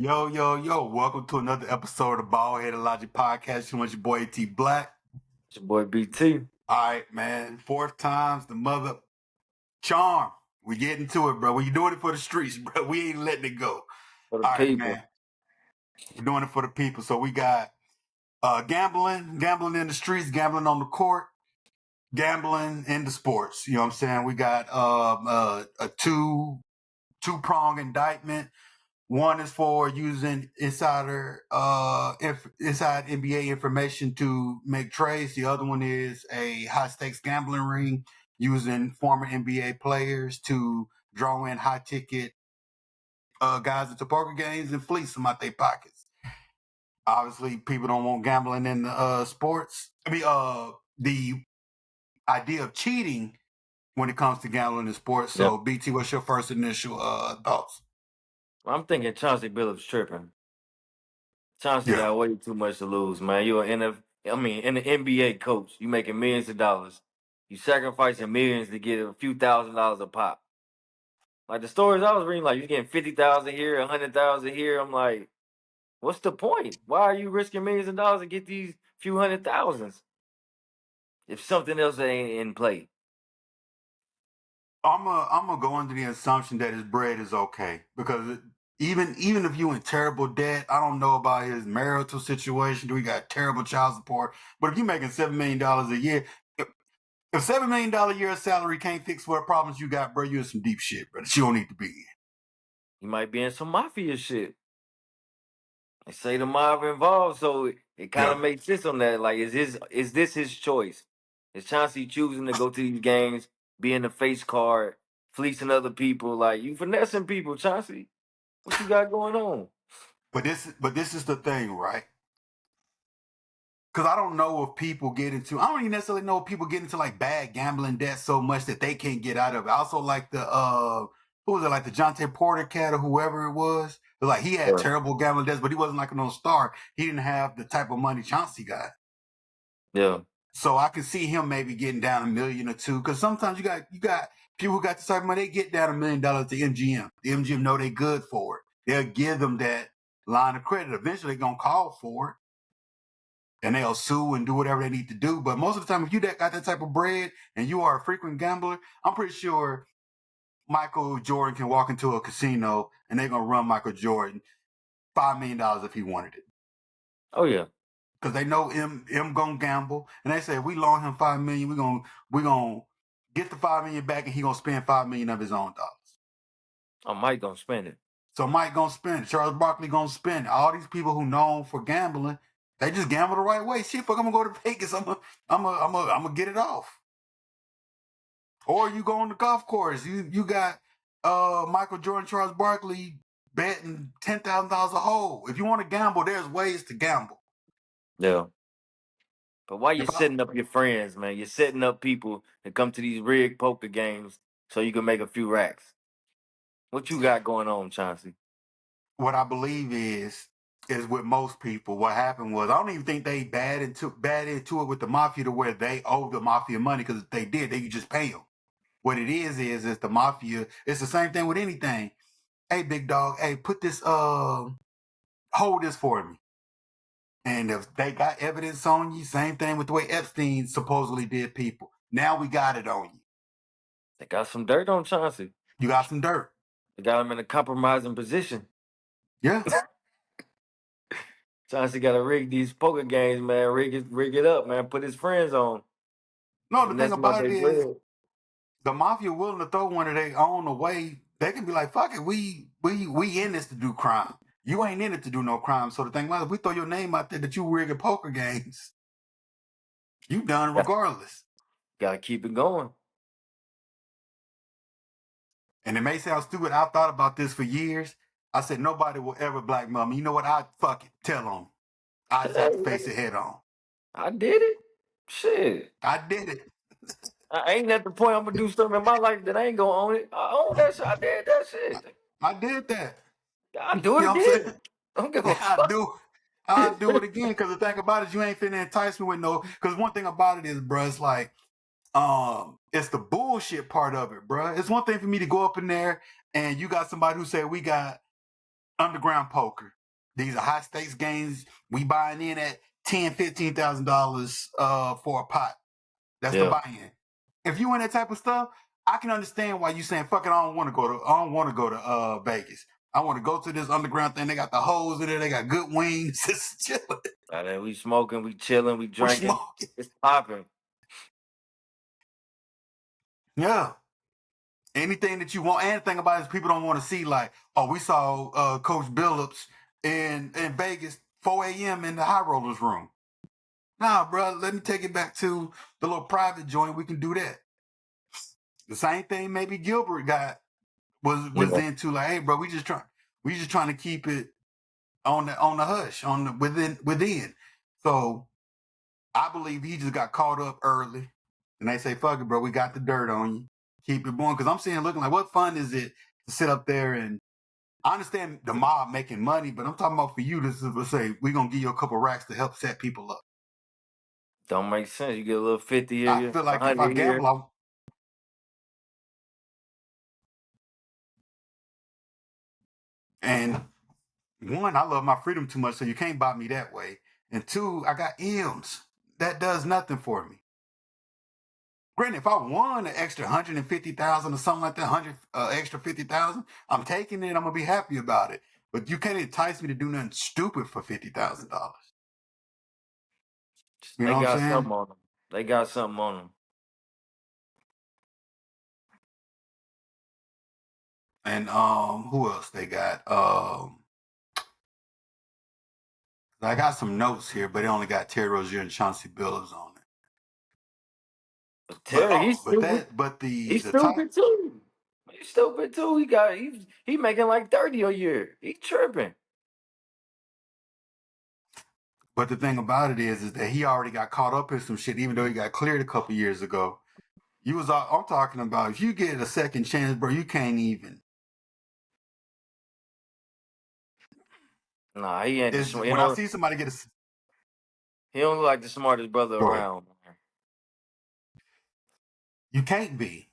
Yo, yo, yo, welcome to another episode of Bald Headed Logic Podcast. You want your boy T Black. It's your boy BT. All right, man. Fourth time's the mother charm. We getting to it, bro. When you doing it for the streets, bro, we ain't letting it go. For the All right, people. man. We're doing it for the people. So we got gambling in the streets, gambling on the court, gambling in the sports. You know what I'm saying? We got a two-prong indictment. One is for using inside NBA information to make trades. The other one is a high stakes gambling ring using former NBA players to draw in high ticket guys into poker games and fleece them out their pockets. Obviously, people don't want gambling in sports. The idea of cheating when it comes to gambling in sports. So, BT, what's your first initial thoughts? I'm thinking Chauncey Billups tripping. Chauncey got way too much to lose, man. You're an NBA coach. You making millions of dollars. You sacrificing millions to get a few $1,000s a pop. Like the stories I was reading, like you getting 50,000 here, 100,000 here. I'm like, what's the point? Why are you risking millions of dollars to get these few 100,000s if something else ain't in play? I'm gonna go under the assumption that his bread is okay because even if you in terrible debt, I don't know about his marital situation. Do we got terrible child support? But if you making $7 million a year, if $7 million a year salary can't fix what problems you got, bro, you're in some deep shit, bro. That you don't need to be in. He might be in some mafia shit. They say the mob involved, so it kind of makes sense on that. Like, is this his choice? Is Chauncey choosing to go to these games, being the face card, fleecing other people? Like, you finessing people, Chauncey. What you got going on? But this is the thing, right? Because I don't know if people get into. I don't even necessarily know if people get into like bad gambling debt so much that they can't get out of it. I also like the who was it, like the Jonte Porter cat or whoever it was. Like he had terrible gambling debts, but he wasn't like a no star. He didn't have the type of money Chauncey got. Yeah. So I can see him maybe getting down $1 million or $2 million. Because sometimes you got people who got the type of money, they get down $1 million to MGM. The MGM know they good for it. They'll give them that line of credit. Eventually they're gonna call for it. And they'll sue and do whatever they need to do. But most of the time, if you got that type of bread and you are a frequent gambler, I'm pretty sure Michael Jordan can walk into a casino and they're gonna run Michael Jordan $5 million if he wanted it. Oh yeah, because they know M gonna gamble, and they say if we loan him $5 million, we gonna get the $5 million back, and he gonna spend $5 million of his own dollars. Oh, Mike gonna spend it. So Mike gonna spend it. Charles Barkley gonna spend it. All these people who known for gambling, they just gamble the right way. Shit, fuck, I'm gonna go to Vegas. I'm gonna get it off. Or you go on the golf course. You got Michael Jordan, Charles Barkley betting $10,000 a hole. If you want to gamble, there's ways to gamble. Yeah. But why you setting up your friends, man? You're setting up people to come to these rigged poker games so you can make a few racks. What you got going on, Chauncey? What I believe is with most people, what happened was I don't even think they bad into it with the mafia to where they owe the mafia money, because if they did, they could just pay them. What it is the mafia. It's the same thing with anything. Hey, big dog. Hey, put this hold this for me. And if they got evidence on you, same thing with the way Epstein supposedly did people. Now we got it on you. They got some dirt on Chauncey. You got some dirt. They got him in a compromising position. Yeah. Chauncey got to rig these poker games, man. Rig it up, man. Put his friends on. No, the thing about it is the mafia willing to throw one of their own away. They can be like, fuck it, we in this to do crime. You ain't in it to do no crime. So the thing about it, if we throw your name out there that you rigging poker games, you done regardless. Gotta keep it going. And it may sound stupid. I've thought about this for years. I said nobody will ever blackmail me. You know what? I fuck it. Tell on. I just have to face it head on. I did it. Shit. I did it. I ain't at the point I'm gonna do something in my life that I ain't gonna own it. I own that shit. I did that shit. I did that. I do it You know again. I don't give a fuck. I'll do it again, because the thing about it is you ain't finna entice me with no. Because one thing about it is, bro, it's like, it's the bullshit part of it, bro. It's one thing for me to go up in there and you got somebody who say we got underground poker. These are high stakes games. We buying in at $10,000-$15,000 for a pot. That's the buy-in. If you in that type of stuff, I can understand why you saying, fuck it, I don't want to go to Vegas. I want to go to this underground thing. They got the hoes in there, they got good wings. It's chilling. We smoking, we chilling, we drinking. Smoking. It's popping. Yeah. Anything that you want, anything about it, people don't want to see, like, oh, we saw Coach Billups in Vegas, 4 a.m. in the high rollers room. Nah, bro, let me take it back to the little private joint. We can do that. The same thing maybe Gilbert was into, like, hey, bro, we just trying to keep it on the hush, on the within. So I believe he just got caught up early, and they say, fuck it, bro, we got the dirt on you. Keep it going. Because I'm seeing looking like, what fun is it to sit up there and I understand the mob making money, but I'm talking about for you to say, we're going to give you a couple racks to help set people up. Don't make sense. You get a little 50 here. I feel like if I gamble, and one, I love my freedom too much, so you can't buy me that way. And two, I got M's. That does nothing for me. Granted, if I won an extra 150,000 or something like that, extra 50,000, I'm taking it. I'm gonna be happy about it. But you can't entice me to do nothing stupid for $50,000. You know what I'm saying? Something on them. They got something on them. And who else they got? I got some notes here, but they only got Terry Rozier and Chauncey Billups on it. Terry, he's stupid. He's stupid too. He's stupid too. He making like 30 a year. He tripping. But the thing about it is that he already got caught up in some shit, even though he got cleared a couple years ago. I'm talking about, if you get a second chance, bro, you can't even. Nah, he ain't the smart. When I see somebody get he don't look like the smartest brother around. You can't be.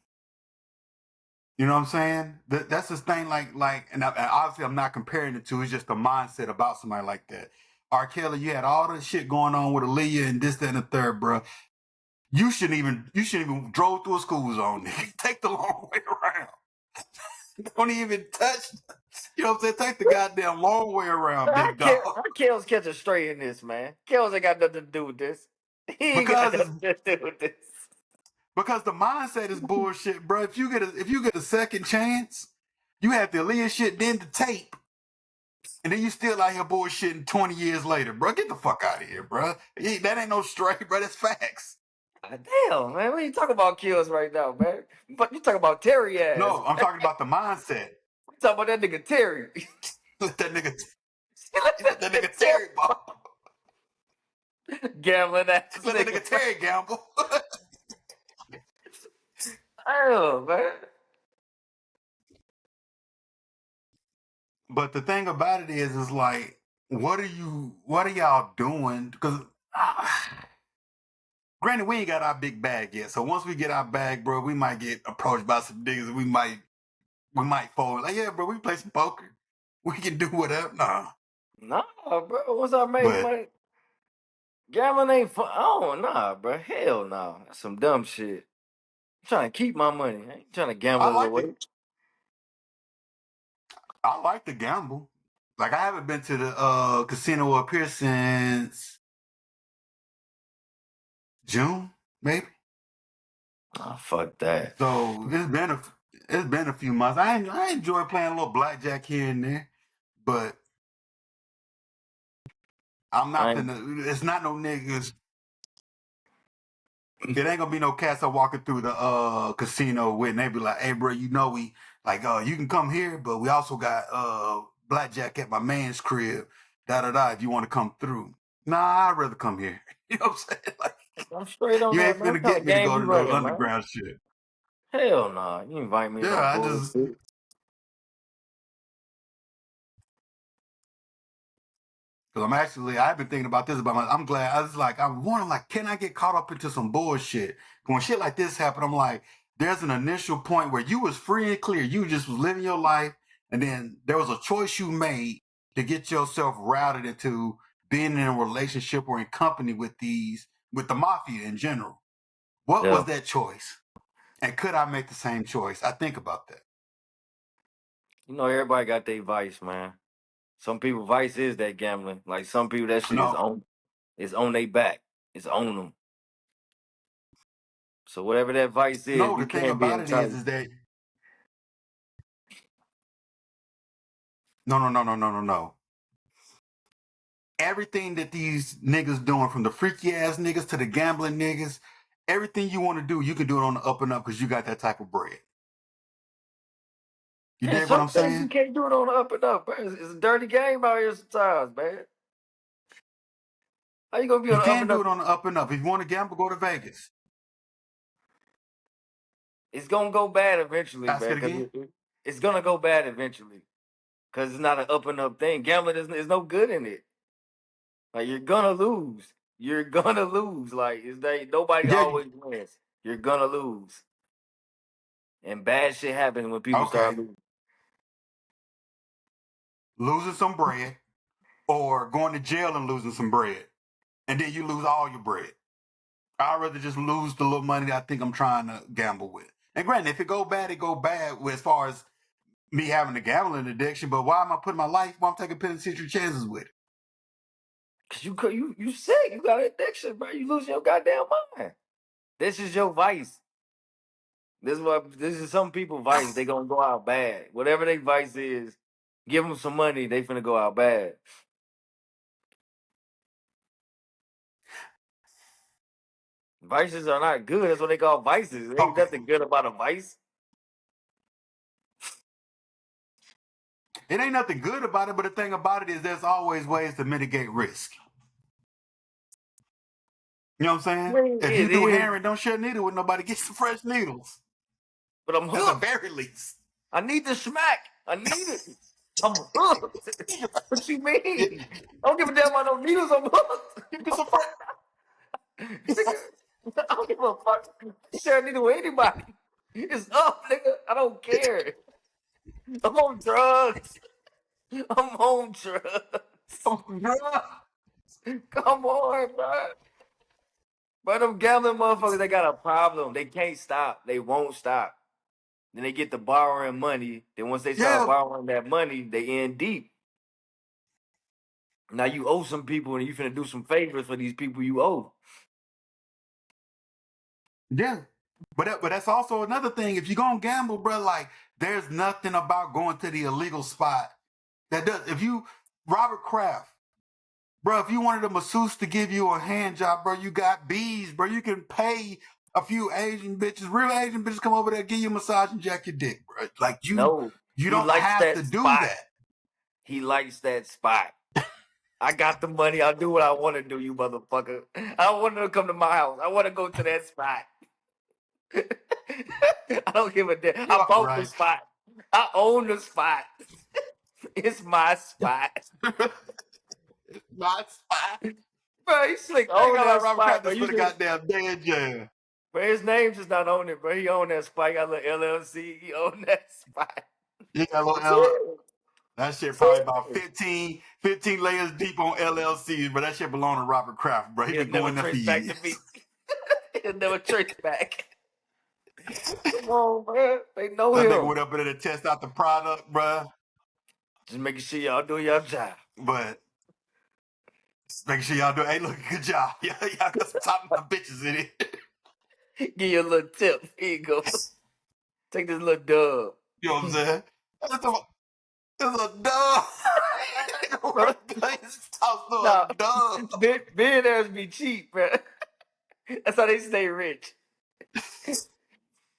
You know what I'm saying? That's this thing, and obviously I'm not comparing the two. It's just the mindset about somebody like that. R. Kelly, you had all the shit going on with Aaliyah and this, that, and the third, bro. You shouldn't even drove through a school zone. Take the long way around. Don't even touch. You know what I'm saying? Take the goddamn long way around, big dog. How Kel's catching straight in this, man? Kel's ain't got nothing to do with this. He ain't got nothing to do with this. Because the mindset is bullshit, bro. If you get a second chance, you have the Aaliyah shit, then the tape. And then you still out here bullshitting 20 years later, bro. Get the fuck out of here, bro. That ain't no straight, bro. That's facts. Damn, man. What are you talking about kills right now, man? But you talking about Terry ass. No, I'm talking about the mindset. You talking about that nigga Terry. Let that nigga Terry ball. Gambling ass. Let that nigga Terry gamble. Oh, man. But the thing about it is like, what are y'all doing? Because granted, we ain't got our big bag yet. So once we get our bag, bro, we might get approached by some niggas and we might fold. Like, yeah, bro, we play some poker. We can do whatever. Nah, bro. What's our money? Gambling ain't fun. Oh, nah, bro. Hell no. That's some dumb shit. I'm trying to keep my money. I ain't trying to gamble away. I like to gamble. Like, I haven't been to the casino up here since June, maybe. Oh, fuck that. So it's been a few months. I enjoy playing a little blackjack here and there, but I'm not it's not no niggas. It ain't gonna be no cats that walking through the casino with, and they be like, hey, bro, you know we like you can come here, but we also got blackjack at my man's crib, if you want to come through. Nah, I'd rather come here. You know what I'm saying? Like, I'm straight on you that, ain't finna get me to go to no underground shit. Hell nah. You invite me to bullshit. Because I've been thinking about this I'm glad. I'm wondering, like, can I get caught up into some bullshit? When shit like this happen, I'm like, there's an initial point where you was free and clear. You just was living your life, and then there was a choice you made to get yourself routed into being in a relationship or in company with the mafia in general. What was that choice? And could I make the same choice? I think about that. You know, everybody got their vice, man. Some people vice is that gambling. Like some people, that shit is No, on. It's on their back. It's on them. So whatever that vice is, no. you The thing can't be about it entitled. is that no. Everything that these niggas doing, from the freaky ass niggas to the gambling niggas, everything you want to do, you can do it on the up and up because you got that type of bread. You And dig what some I'm things you saying? can't do it on the up and up, man. It's a dirty game out here sometimes, man. How you gonna be on You the up can and do up? it on the up and up. If you want to gamble, go to Vegas. It's gonna go bad eventually, Ask man. it Because again. it's gonna go bad eventually. Because it's not an up and up thing. Gambling is no good in it. Like you're gonna lose. You're gonna lose. Like nobody Yeah. always wins. You're gonna lose. And bad shit happens when people start Okay. losing. Losing some bread, or going to jail and losing some bread, and then you lose all your bread. I'd rather just lose the little money that I think I'm trying to gamble with. And granted, if it go bad, it go bad as far as me having a gambling addiction. But why am I putting my life? Why I'm taking penitentiary chances with it? Cause you sick. You got an addiction, bro. You losing your goddamn mind. This is your vice. This is some people vice. They gonna go out bad. Whatever their vice is, give them some money. They finna go out bad. Vices are not good. That's what they call vices. There ain't Okay. nothing good about a vice. It ain't nothing good about it, but the thing about it is there's always ways to mitigate risk. You know what I'm saying? Well, If you it do is, heroin, don't share a needle with nobody. Get some fresh needles. but I'm At the hooked. very least. I need the smack. I need it. I'm hooked. What you mean? I don't give a damn about no needles. I'm hooked. Give me some fresh. Nigga, I don't give a fuck. Share a needle with anybody. It's up, nigga. I don't care. I'm on drugs. I'm on drugs. Come on, bro. But them gambling motherfuckers, they got a problem. They can't stop. They won't stop. Then they get to borrowing money. Then once they start Yeah, borrowing that money, they in deep. Now you owe some people, and you finna do some favors for these people you owe. yeah. But that's also another thing. If you're gonna gamble, bro, like there's nothing about going to the illegal spot that does. If you Robert Kraft, bro, if you wanted a masseuse to give you a hand job, bro, you got bees, bro. You can pay a few Asian bitches, real Asian bitches, come over there, give you a massage and jack your dick, bro. Like No, you he don't likes have to that do spot. that. He likes that spot. I got the money. I'll do what I want to do, you motherfucker. I want to come to my house. I want to go to that spot. I don't give a damn. You're I bought the right. spot. I own the spot. It's my spot. My spot. Bro, he slick I ain't own gonna lie, that Robert spot, Kraft bro. just You put a just, goddamn day in jail. bro, his name just not on it, bro. He own that spot. He got a little LLC. He own that spot. You got a little That's L. it. That shit That's probably about it. 15 layers deep on LLCs, but that shit belong to Robert Kraft, bro. He He'll been never going there for trace back to years. me. He'll never trace back. Come on, bro. They know That nigga him. went up there to test out the product, bro. Just making sure y'all do your job. But make sure y'all do. Hey, look, good job. Y'all got some top bitches in it. Give you a little tip. Here you go. Take this little dub. You know what I'm saying? It's a dub. Bro, It's tossed to a nah, dub. billionaires be cheap, bro. That's how they stay rich.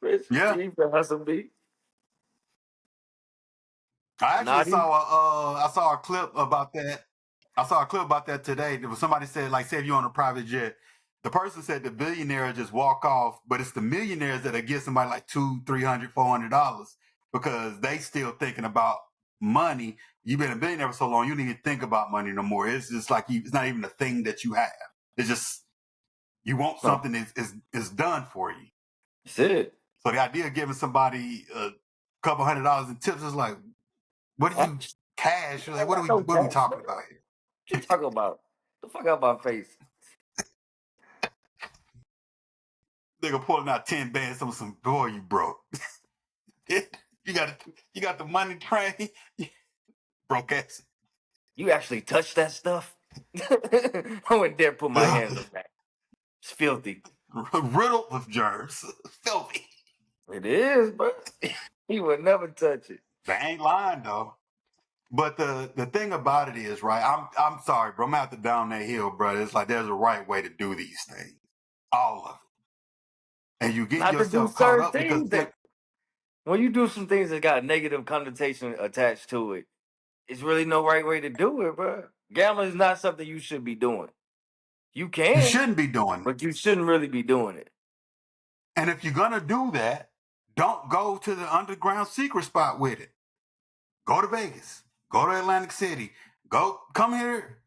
Rich, Yeah. cheap, and hustle be. I actually Nah, these, saw a clip about that. I saw a clip about that today. There was somebody said, like, say if you're on a private jet, the person said the billionaires just walk off, but it's the millionaires that'll give somebody like $200, $300, $400 because they still thinking about money. You've been a billionaire for so long, you don't even think about money no more. It's just like it's not even a thing that you have. It's just you want huh, something is done for you. that's it. So the idea of giving somebody a couple $100 in tips is like, What did you cash? Like, what are we talking about here? What you talking about? The fuck out my face. Nigga pulling out 10 bands on some boy, you broke. you got the money train. Broke ass. You actually touched that stuff? I wouldn't dare put my hands on that. It's filthy. Riddled with germs. Filthy. It is, bro. He would never touch it. They ain't lying though. But the thing about it is, right? I'm sorry, bro. I'm out to down that hill, bro. It's like there's a right way to do these things. All of it. And you get Not to do yourself caught certain up because things that when you do some things that got a negative connotation attached to it, it's really no right way to do it, bro. Gambling is not something you should be doing. You you can, shouldn't be doing it. but you shouldn't really be doing it. And if you're gonna do that, don't go to the underground secret spot with it. Go to Vegas. Go to Atlantic City. Come here.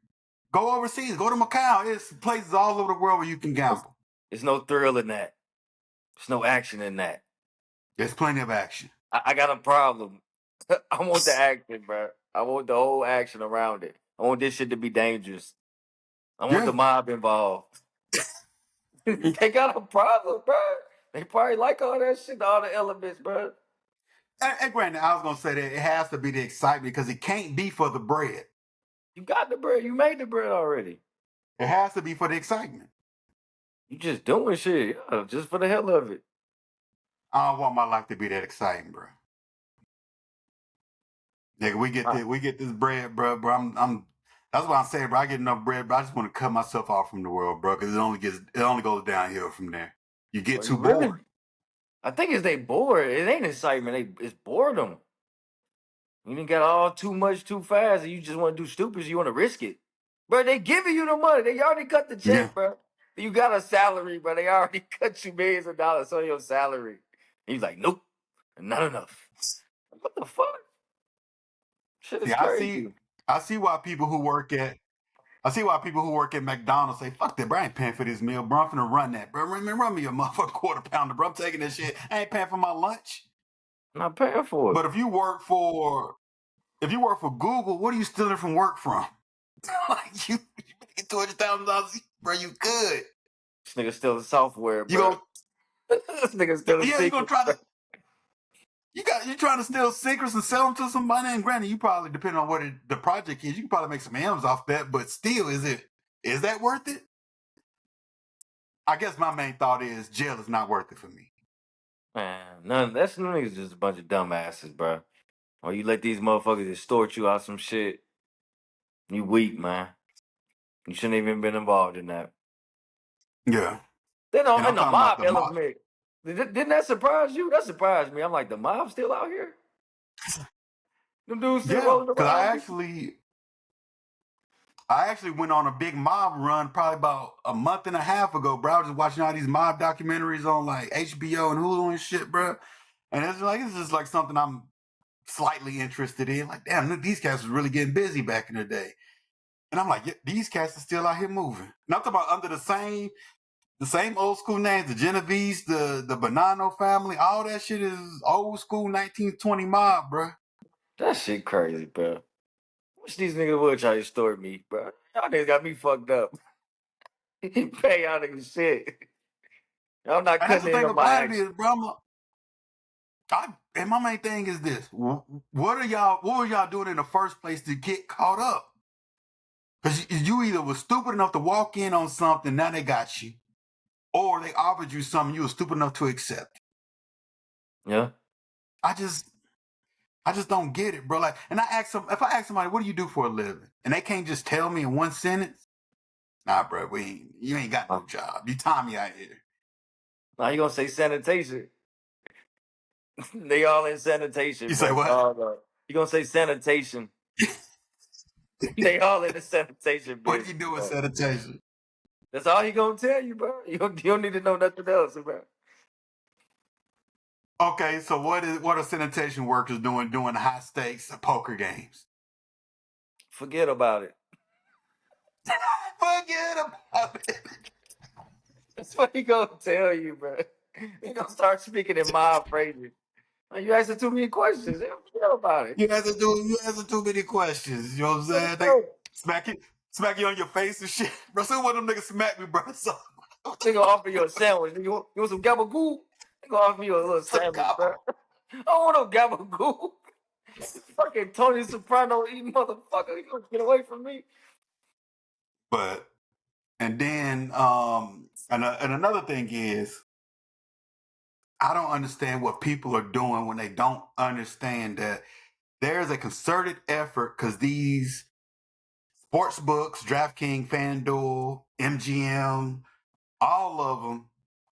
Go overseas. Go to Macau. It's places all over the world where you can gamble. There's no thrill in that. There's no action in that. There's plenty of action. I got a problem. I want the action, bro. I want the whole action around it. I want this shit to be dangerous. I want the mob involved. They got a problem, bro. They probably like all that shit, all the elements, bro. And granted, I was gonna say that it has to be the excitement because it can't be for the bread. You got the bread. You made the bread already. It has to be for the excitement. You just doing shit, just for the hell of it. I don't want my life to be that exciting, bro. Nigga, we get this bread, bro. I'm that's why I'm saying, bro. I get enough bread, but I just want to cut myself off from the world, bro, because it only goes downhill from there. You get too bored. I think it's they bored. It ain't excitement. It's boredom. You didn't get all too much too fast, and you just want to do stupid. So you want to risk it, bro. They giving you the money. They already cut the check, bro. You got a salary, bro. They already cut you millions of dollars on your salary. And he's like, nope, not enough. What the fuck? Shit is crazy. I see why people who work at McDonald's say, fuck that, bro. I ain't paying for this meal, bro. I'm finna run that, bro. Run me a motherfucking quarter pounder, bro. I'm taking this shit. I ain't paying for my lunch. I'm not paying for it. But if you work for Google, what are you stealing from work from? Like you get $200,000, bro. You good? This nigga stealing software, bro. This nigga stealing secrets. You gonna try to. You trying to steal secrets and sell them to somebody? And granted, you probably, depending on what the project is, you can probably make some M's off that. But still, is that worth it? I guess my main thought is jail is not worth it for me. Man, none niggas just a bunch of dumbasses, bro. Or you let these motherfuckers extort you out some shit. You weak, man. You shouldn't even been involved in that. Yeah. Then on the mob element. Didn't that surprise you? That surprised me. I'm like, the mob still out here? Them dudes still rolling around? Because I actually went on a big mob run probably about a month and a half ago, bro. I was just watching all these mob documentaries on like HBO and Hulu and shit, bro. And it's just like something I'm slightly interested in. Like, damn, these cats was really getting busy back in the day. And I'm like, yeah, these cats are still out here moving. And I'm talking about under the same old school names, the Genovese, the Bonanno family, all that shit is old school 1920 mob, bro. That shit crazy, bro. Wish these niggas would try to extort me, bro. Y'all niggas got me fucked up. Pay y'all niggas shit. I'm not cutting into my action. Bro, and my main thing is this. What were y'all doing in the first place to get caught up? Because you either was stupid enough to walk in on something, now they got you. Or they offered you something you were stupid enough to accept. Yeah. I just don't get it, bro. Like, and if I ask somebody, what do you do for a living? And they can't just tell me in one sentence, nah, bro, you ain't got no job. You tie me out here. Now you gonna say sanitation. They all in sanitation. You say what? You gonna say sanitation. They all in the sanitation. What do you do with sanitation? That's all he gonna tell you, bro. You don't need to know nothing else, bro. Okay, so what are sanitation workers doing high stakes poker games? Forget about it. Forget about it. That's what he gonna tell you, bro. He gonna start speaking in mob phrases. You asking too many questions. They don't care about it. You answer too many questions. You know what I'm saying? They smack you on your face and shit. Bro, so one of them niggas smack me, bro. So They gonna offer you a sandwich. You want some gabagool? They gonna offer you a little some sandwich, cop. bro. I don't want no gabagool. Fucking Tony Soprano eating motherfucker. You gonna get away from me? But and then and another thing is I don't understand what people are doing when they don't understand that there's a concerted effort because these sports books, DraftKings, FanDuel, MGM, all of them,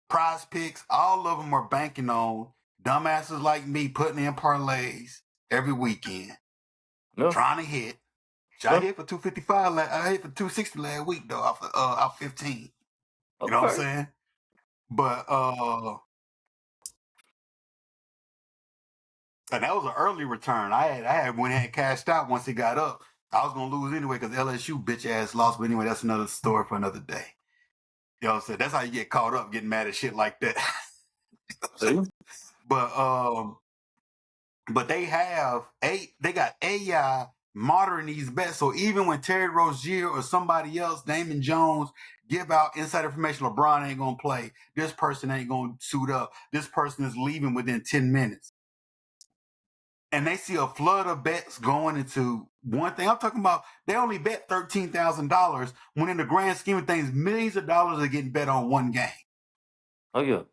Prize Picks, all of them are banking on dumbasses like me putting in parlays every weekend, No, trying to hit. I no. hit for 255. I hit for 260 last week though, off 15. You know what I'm Okay. saying? But and that was an early return. I had went ahead and cashed out once it got up. I was gonna lose anyway because LSU bitch ass lost. But anyway, that's another story for another day. You know what I'm saying? That's how you get caught up getting mad at shit like that. See? But they got AI monitoring these bets. So even when Terry Rozier or somebody else, Damon Jones, give out inside information, LeBron ain't gonna play. This person ain't gonna suit up. This person is leaving within 10 minutes. And they see a flood of bets going into one thing. I'm talking about they only bet $13,000 when in the grand scheme of things, millions of dollars are getting bet on one game. Oh yeah.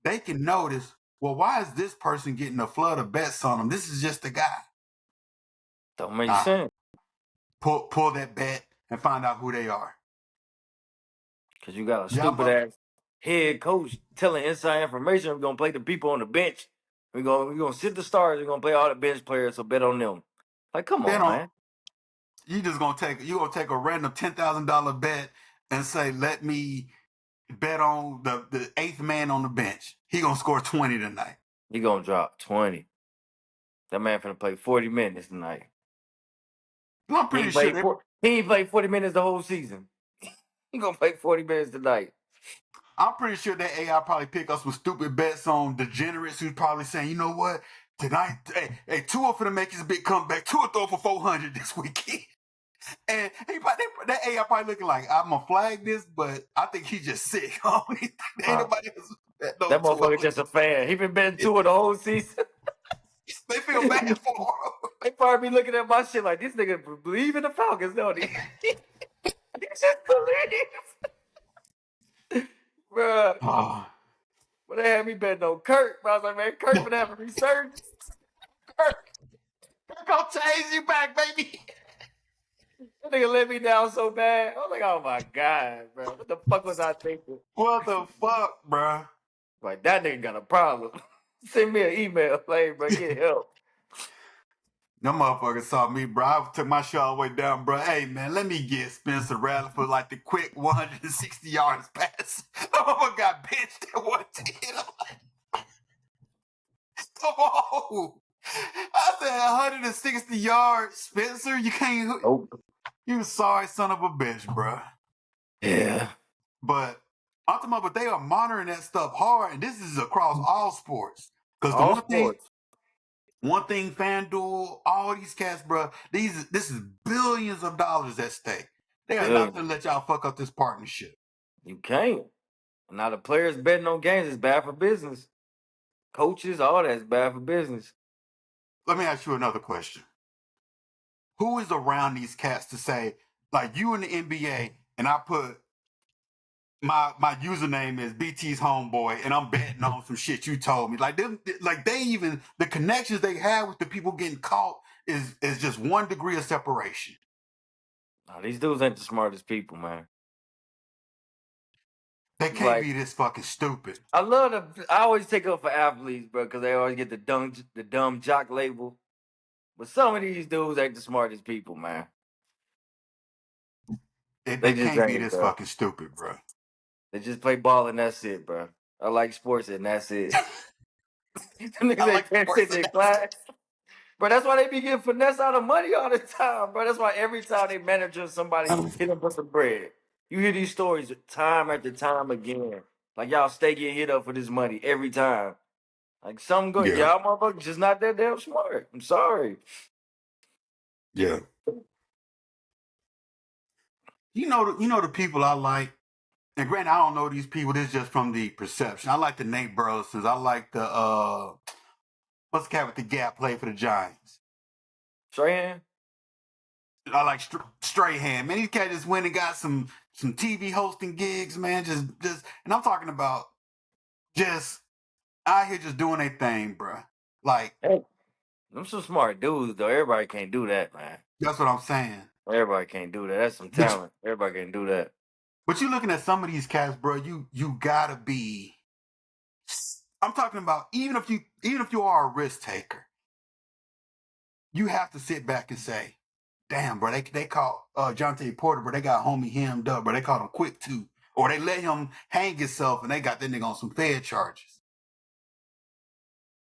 They can notice, well, why is this person getting a flood of bets on them? This is just a guy. Don't make sense. Pull that bet and find out who they are. Cause you got a Yeah, stupid ass head coach telling inside information. We're gonna play the people on the bench. We're gonna sit the stars. We're gonna play all the bench players. So bet on them. Like, come they on, don't. man. You gonna take a random $10,000 bet and say, let me bet on the eighth man on the bench. He gonna score 20 tonight. You gonna drop 20. That man finna play 40 minutes tonight. I'm He pretty ain't sure played he ain't played 40 minutes the whole season. He gonna play 40 minutes tonight. that AI probably pick up some stupid bets on degenerates who's probably saying, you know what, tonight, hey, Tua finna make his big comeback. Tua throw for 400 this weekend. And that AI probably looking like, I'm gonna flag this, but I think he's just sick. Ain't nobody else bet no That Tua. motherfucker just a fan. He been betting to it the whole season. They feel bad for him. They probably be looking at my shit like, this nigga believe in the Falcons, don't he? He just believe. Bruh. Oh. But they had me betting on Kirk. But I was like, man, Kirk been having resurgence. Kirk. Kirk gonna change you back, baby. That nigga let me down so bad. I was like, oh my God, bro. What the fuck was I thinking? What the fuck, bruh? Like, that nigga got a problem. Send me an email. Like, bro, get help. Them motherfuckers saw me, bro. I took my shot all the way down, bro. Hey, man, let me get Spencer Rattler for like the quick 160 yards pass. Oh, got benched at 110. I'm like, come on. I said 160 yards, Spencer. You can't. Nope. You sorry son of a bitch, bro. Yeah. But I'm talking about, but they are monitoring that stuff hard, and this is across all sports. Because the All sports. one thing, FanDuel, all these cats, bro, this is billions of dollars at stake. They are not going to let y'all fuck up this partnership. You can't. Now the players betting on games is bad for business. Coaches, all that's bad for business. Let me ask you another question. Who is around these cats to say, like you in the NBA, and I put my username is BT's homeboy, and I'm betting on some shit you told me. Like they even the connections they have with the people getting caught is just 1 degree of separation. Nah, these dudes ain't the smartest people, man. They can't Like, be this fucking stupid. I always take up for athletes, bro, because they always get the dumb jock label. But some of these dudes ain't the smartest people, man. They just can't be ain't, this bro. fucking stupid, bro. They just play ball and that's it, bro. I like sports and that's it. Them niggas I ain't like paying sports. attention in class. Bro, that's why they be getting finesse out of money all the time, bro. That's why every time they manager somebody hit them for some bread. You hear these stories time after time again. Like y'all stay getting hit up for this money every time. Like some good, Yeah. y'all motherfuckers just not that damn smart. I'm sorry. Yeah. You know the people I like, and granted, I don't know these people. This is just from the perception. I like the Nate Burlesons. I like the what's the cat with the gap play for the Giants. Strahan? I like Strahan. Man, these cats just went and got some TV hosting gigs, man. Just, and I'm talking about just out here just doing their thing, bruh. Like Hey, them some smart dudes though. Everybody can't do that, man. that's what I'm saying. Everybody can't do that. That's some But talent. Everybody can do that. but you looking at some of these cats, bro. You gotta be. I'm talking about even if you are a risk taker, you have to sit back and say, "Damn, bro, they caught Jonte Porter, but they got homie hemmed up, bro. They caught him quick too, or they let him hang himself, and they got that nigga on some Fed charges."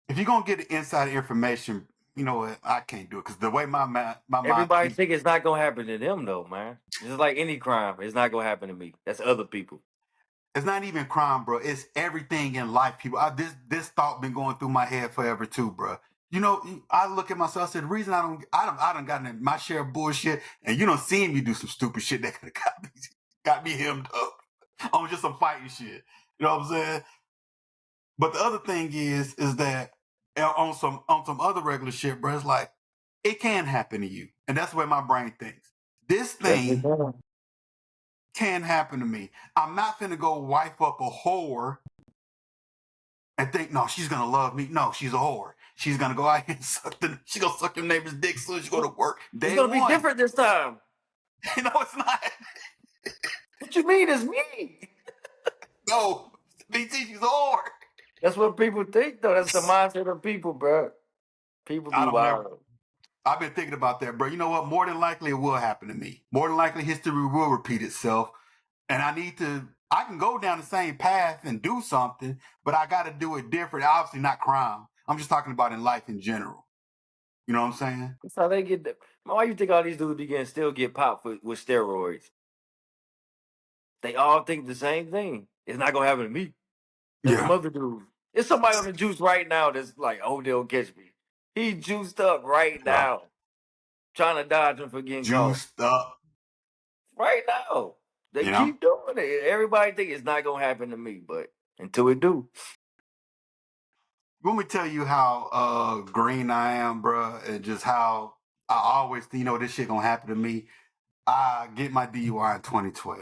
If you're gonna get the inside information, you know what? I can't do it because the way my mind Everybody thinks, think it's not gonna happen to them though, man. Just like any crime, it's not gonna happen to me. That's other people. it's not even crime, bro. It's everything in life, people. This thought been going through my head forever too, bro. You know, I look at myself. I said the reason I don't gotten my share of bullshit, and you don't see me do some stupid shit that could have got me hemmed up on just some fighting shit. You know what I'm saying? But the other thing is that on some other regular shit, bro, it's like it can happen to you, and that's the way my brain thinks. This Definitely thing can happen to me. I'm not finna go wife up a whore and think, no, she's gonna love me. No, she's a whore. She's gonna go out and she's gonna suck your neighbor's dick as soon as you go to work. It's Day gonna be one. different this time. No, it's not. What you mean it's me? No, BT, she's a whore. That's what people think though. That's the mindset of people, bro. People I be don't ever. wild. I've been thinking about that, bro. You know what? More than likely, it will happen to me. More than likely, history will repeat itself. And I can go down the same path and do something, but I got to do it different. Obviously, not crime. I'm just talking about in life in general. You know what I'm saying? That's how they get. Why you think all these dudes begin still get popped with steroids? They all think the same thing. It's not gonna happen to me. There's some Yeah. other dudes. There's somebody on the juice right now that's like, oh, they'll catch me. He juiced up right Yeah. now, trying to dodge him for getting caught. Juiced up, Right now, they you know? keep doing it. Everybody think it's not gonna happen to me, but until it do, Let me tell you how green I am, bro, and just how I always think, this shit gonna happen to me. I get my DUI in 2012.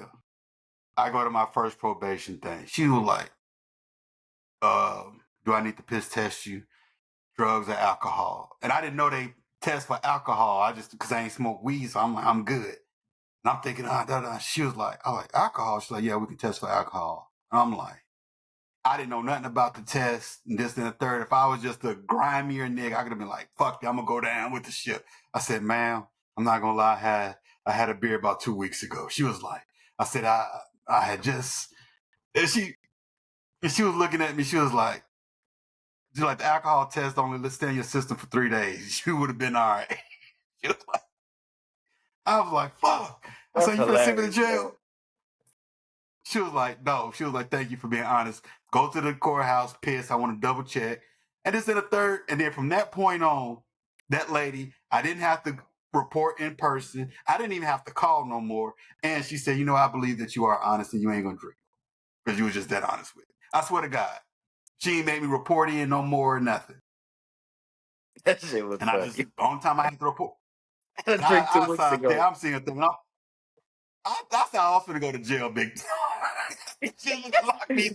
I go to my first probation thing. She was like, do I need to piss test you? Drugs or alcohol? And I didn't know they test for alcohol. I just, because I ain't smoked weed, so I'm like, I'm good. And I'm thinking, she was like, I like alcohol. She's like, yeah, we can test for alcohol. And I'm like, I didn't know nothing about the test and this and the third. If I was just a grimier nigga, I could have been like, fuck it, I'm gonna go down with the ship. I said, ma'am, I'm not gonna lie, I had a beer about 2 weeks ago. She was like, I said, I had just, and she was looking at me, she was like, the alcohol test only stay in your system for 3 days. You would have been all right. She was like, I was like, fuck. I that's said, you finna send me to hilarious. jail? She was like, no. She was like, thank you for being honest. Go to the courthouse, piss. I want to double check. And this in a third. And then from that point on, that lady, I didn't have to report in person. I didn't even have to call no more. And she said, I believe that you are honest and you ain't going to drink because you was just that honest with it. I swear to God. She ain't made me report in no more or nothing. That shit was And I just, funny. the only time I had to report. I had And a drink I 2 weeks sat there, ago. I'm seeing a thing. I said I was going to go to jail, big. She just locked me.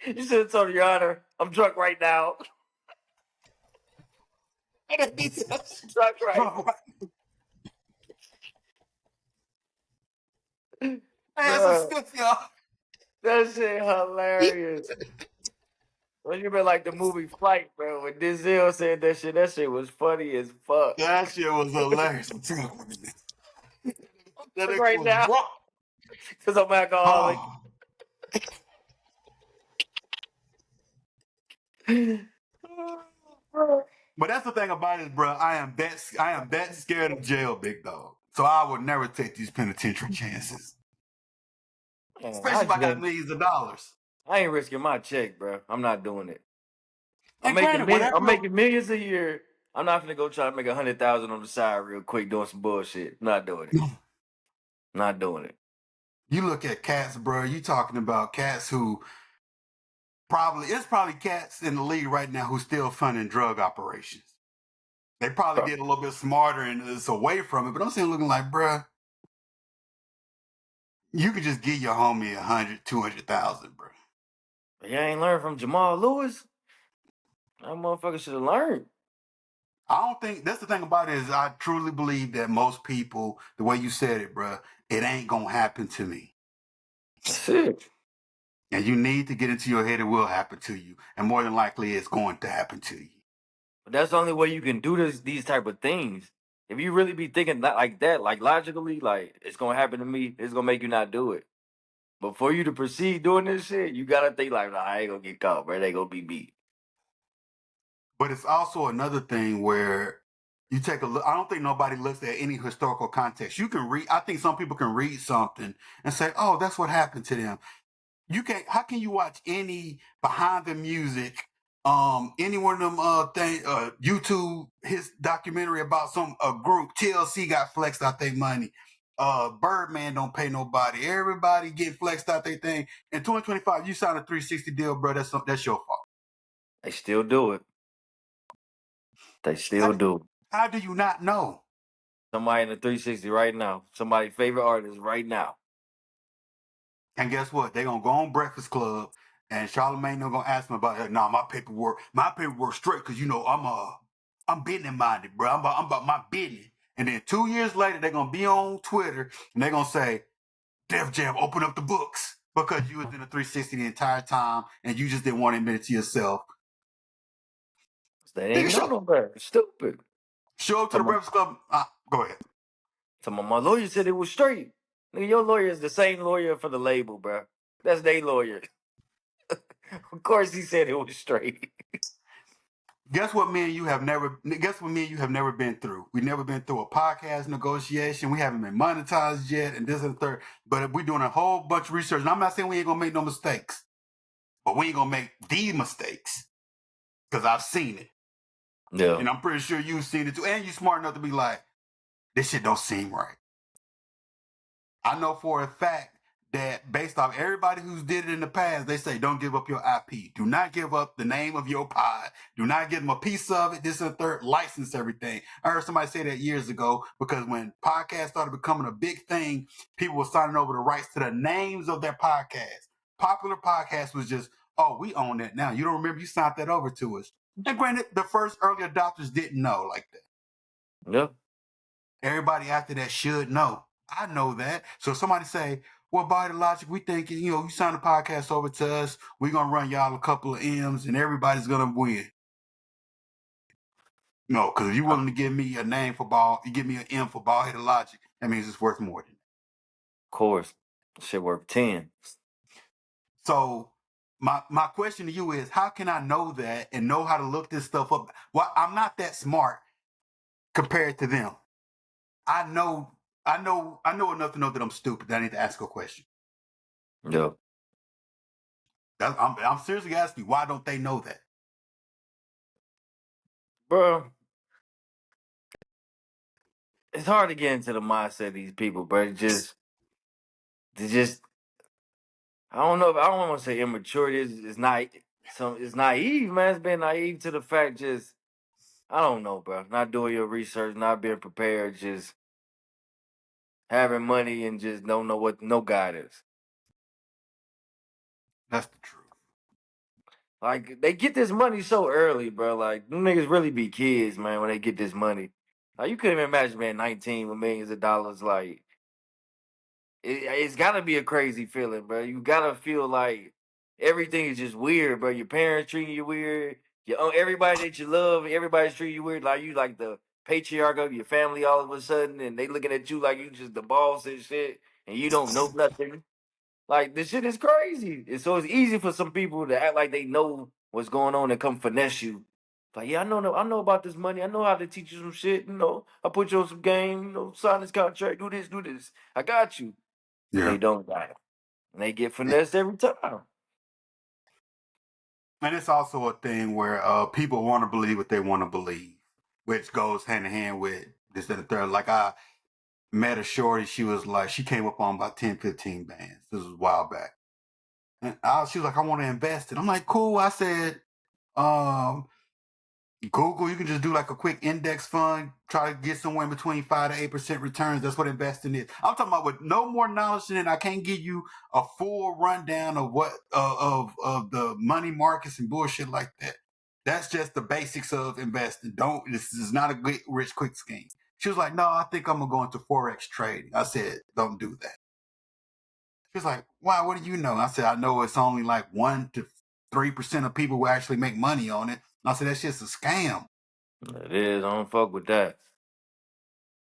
You should have told Your Honor, I'm drunk right now. Drunk right. Man, some Bruh, stiff, y'all. that shit hilarious. When you been like the movie Flight, bro, when Denzel said that shit was funny as fuck. That shit was hilarious. I'm telling you. That Drunk nigga right was now, drunk. because I'm alcoholic. Oh. But that's the thing about it, bro. I am that scared of jail, big dog. So I would never take these penitentiary chances. Man, Especially if I got millions of dollars. I ain't risking my check, bro. I'm not doing it. I'm making I'm making millions a year. I'm not gonna go try to make 100,000 on the side real quick doing some bullshit. Not doing it. Not doing it. You look at cats, bro. You talking about cats who it's probably cats in the league right now who still funding drug operations. They probably did a little bit smarter and it's away from it, but I'm saying looking like, bruh, you could just give your homie 100, 200,000, bro. You ain't learned from Jamal Lewis. That motherfucker should have learned. I don't think that's the thing about it is I truly believe that most people, the way you said it, bro, it ain't gonna happen to me. That's it. And you need to get into your head it will happen to you. And more than likely it's going to happen to you. But that's the only way you can do these type of things. If you really be thinking like that, like logically, like it's gonna happen to me, it's gonna make you not do it. But for you to proceed doing this shit, you gotta think like, nah, I ain't gonna get caught, bro. They gonna be beat. But it's also another thing where you take a look. I don't think nobody looks at any historical context. You can read. I think some people can read something and say, "Oh, that's what happened to them." You can't. How can you watch any behind the music, any one of them YouTube his documentary about a group TLC got flexed out their money. Birdman don't pay nobody. Everybody get flexed out their thing. In 2025, you signed a 360 deal, bro. That's your fault. They still do it. They still do. How do you not know? Somebody in the 360 right now. Somebody's favorite artist right now. And guess what? They gonna go on Breakfast Club, and Charlamagne not gonna ask me about it. Nah, my paperwork straight, cause you know I'm business minded, bro. I'm about my business. And then 2 years later, they're gonna be on Twitter and they're gonna say, Def Jam, open up the books because you was in a 360 the entire time and you just didn't want to admit it to yourself. They ain't know no better. Stupid. Show up to the Breakfast Club. Go ahead. My lawyer said it was straight. Nigga, your lawyer is the same lawyer for the label, bro. That's their lawyer. Of course, he said it was straight. Guess what me and you have never been through? We've never been through a podcast negotiation. We haven't been monetized yet, and this and the third. But we're doing a whole bunch of research. And I'm not saying we ain't gonna make no mistakes, but we ain't gonna make these mistakes because I've seen it. Yeah. And I'm pretty sure you've seen it too. And you smart enough to be like, this shit don't seem right. I know for a fact that based off everybody who's did it in the past, they say don't give up your IP. Do not give up the name of your pod. Do not give them a piece of it. This and third, license everything. I heard somebody say that years ago because when podcasts started becoming a big thing, people were signing over the rights to the names of their podcasts. Popular Podcast was just, oh, we own that now. You don't remember you signed that over to us. And granted, the first early adopters didn't know like that. Yeah. Everybody after that should know. I know that. So somebody say, well, by the logic, we thinking, you sign the podcast over to us. We're going to run y'all a couple of M's and everybody's going to win. No, because if you're willing to give me a name for you give me an M for Bald Headed Logic, that means it's worth more than that. Of course. Shit worth 10. So my question to you is, how can I know that and know how to look this stuff up? Well, I'm not that smart compared to them. I know enough to know that I'm stupid. That I need to ask a question. Yeah. I'm seriously asking you, why don't they know that? Bro, it's hard to get into the mindset of these people, bro. They just, I don't know. I don't want to say immaturity. It's not. It's naive, man. It's being naive to the fact. I don't know, bro. Not doing your research, not being prepared, just having money and just don't know what no guidance. That's the truth. Like they get this money so early, bro. Like them niggas really be kids, man. When they get this money, like you couldn't even imagine being 19 with millions of dollars. Like it's gotta be a crazy feeling, bro. You gotta feel like everything is just weird, bro. Your parents treating you weird. Everybody that you love, everybody's treating you weird. Like you like the patriarch of your family all of a sudden, and they looking at you like you just the boss and shit, and you don't know nothing. Like this shit is crazy. And so it's easy for some people to act like they know what's going on and come finesse you. Like, yeah, I know about this money. I know how to teach you some shit. I put you on some game. Sign this contract. Do this. Do this. I got you. Yeah. They don't got it, and they get finessed every time. And it's also a thing where people want to believe what they want to believe, which goes hand in hand with this and the third. Like I met a shorty, she was like, she came up on about 10, 15 bands. This was a while back. And she was like, I want to invest it. I'm like, cool. I said, um, Google, you can just do like a quick index fund, try to get somewhere in between 5 to 8% returns. That's what investing is. I'm talking about with no more knowledge than it. I can't give you a full rundown of what of the money markets and bullshit like that. That's just the basics of investing. This is not a good rich quick scheme. She was like, no, I think I'm gonna go into Forex trading. I said, don't do that. She was like, why? What do you know? I said, I know it's only like 1 to 3% of people who actually make money on it. I said, that's just a scam. It is. I don't fuck with that.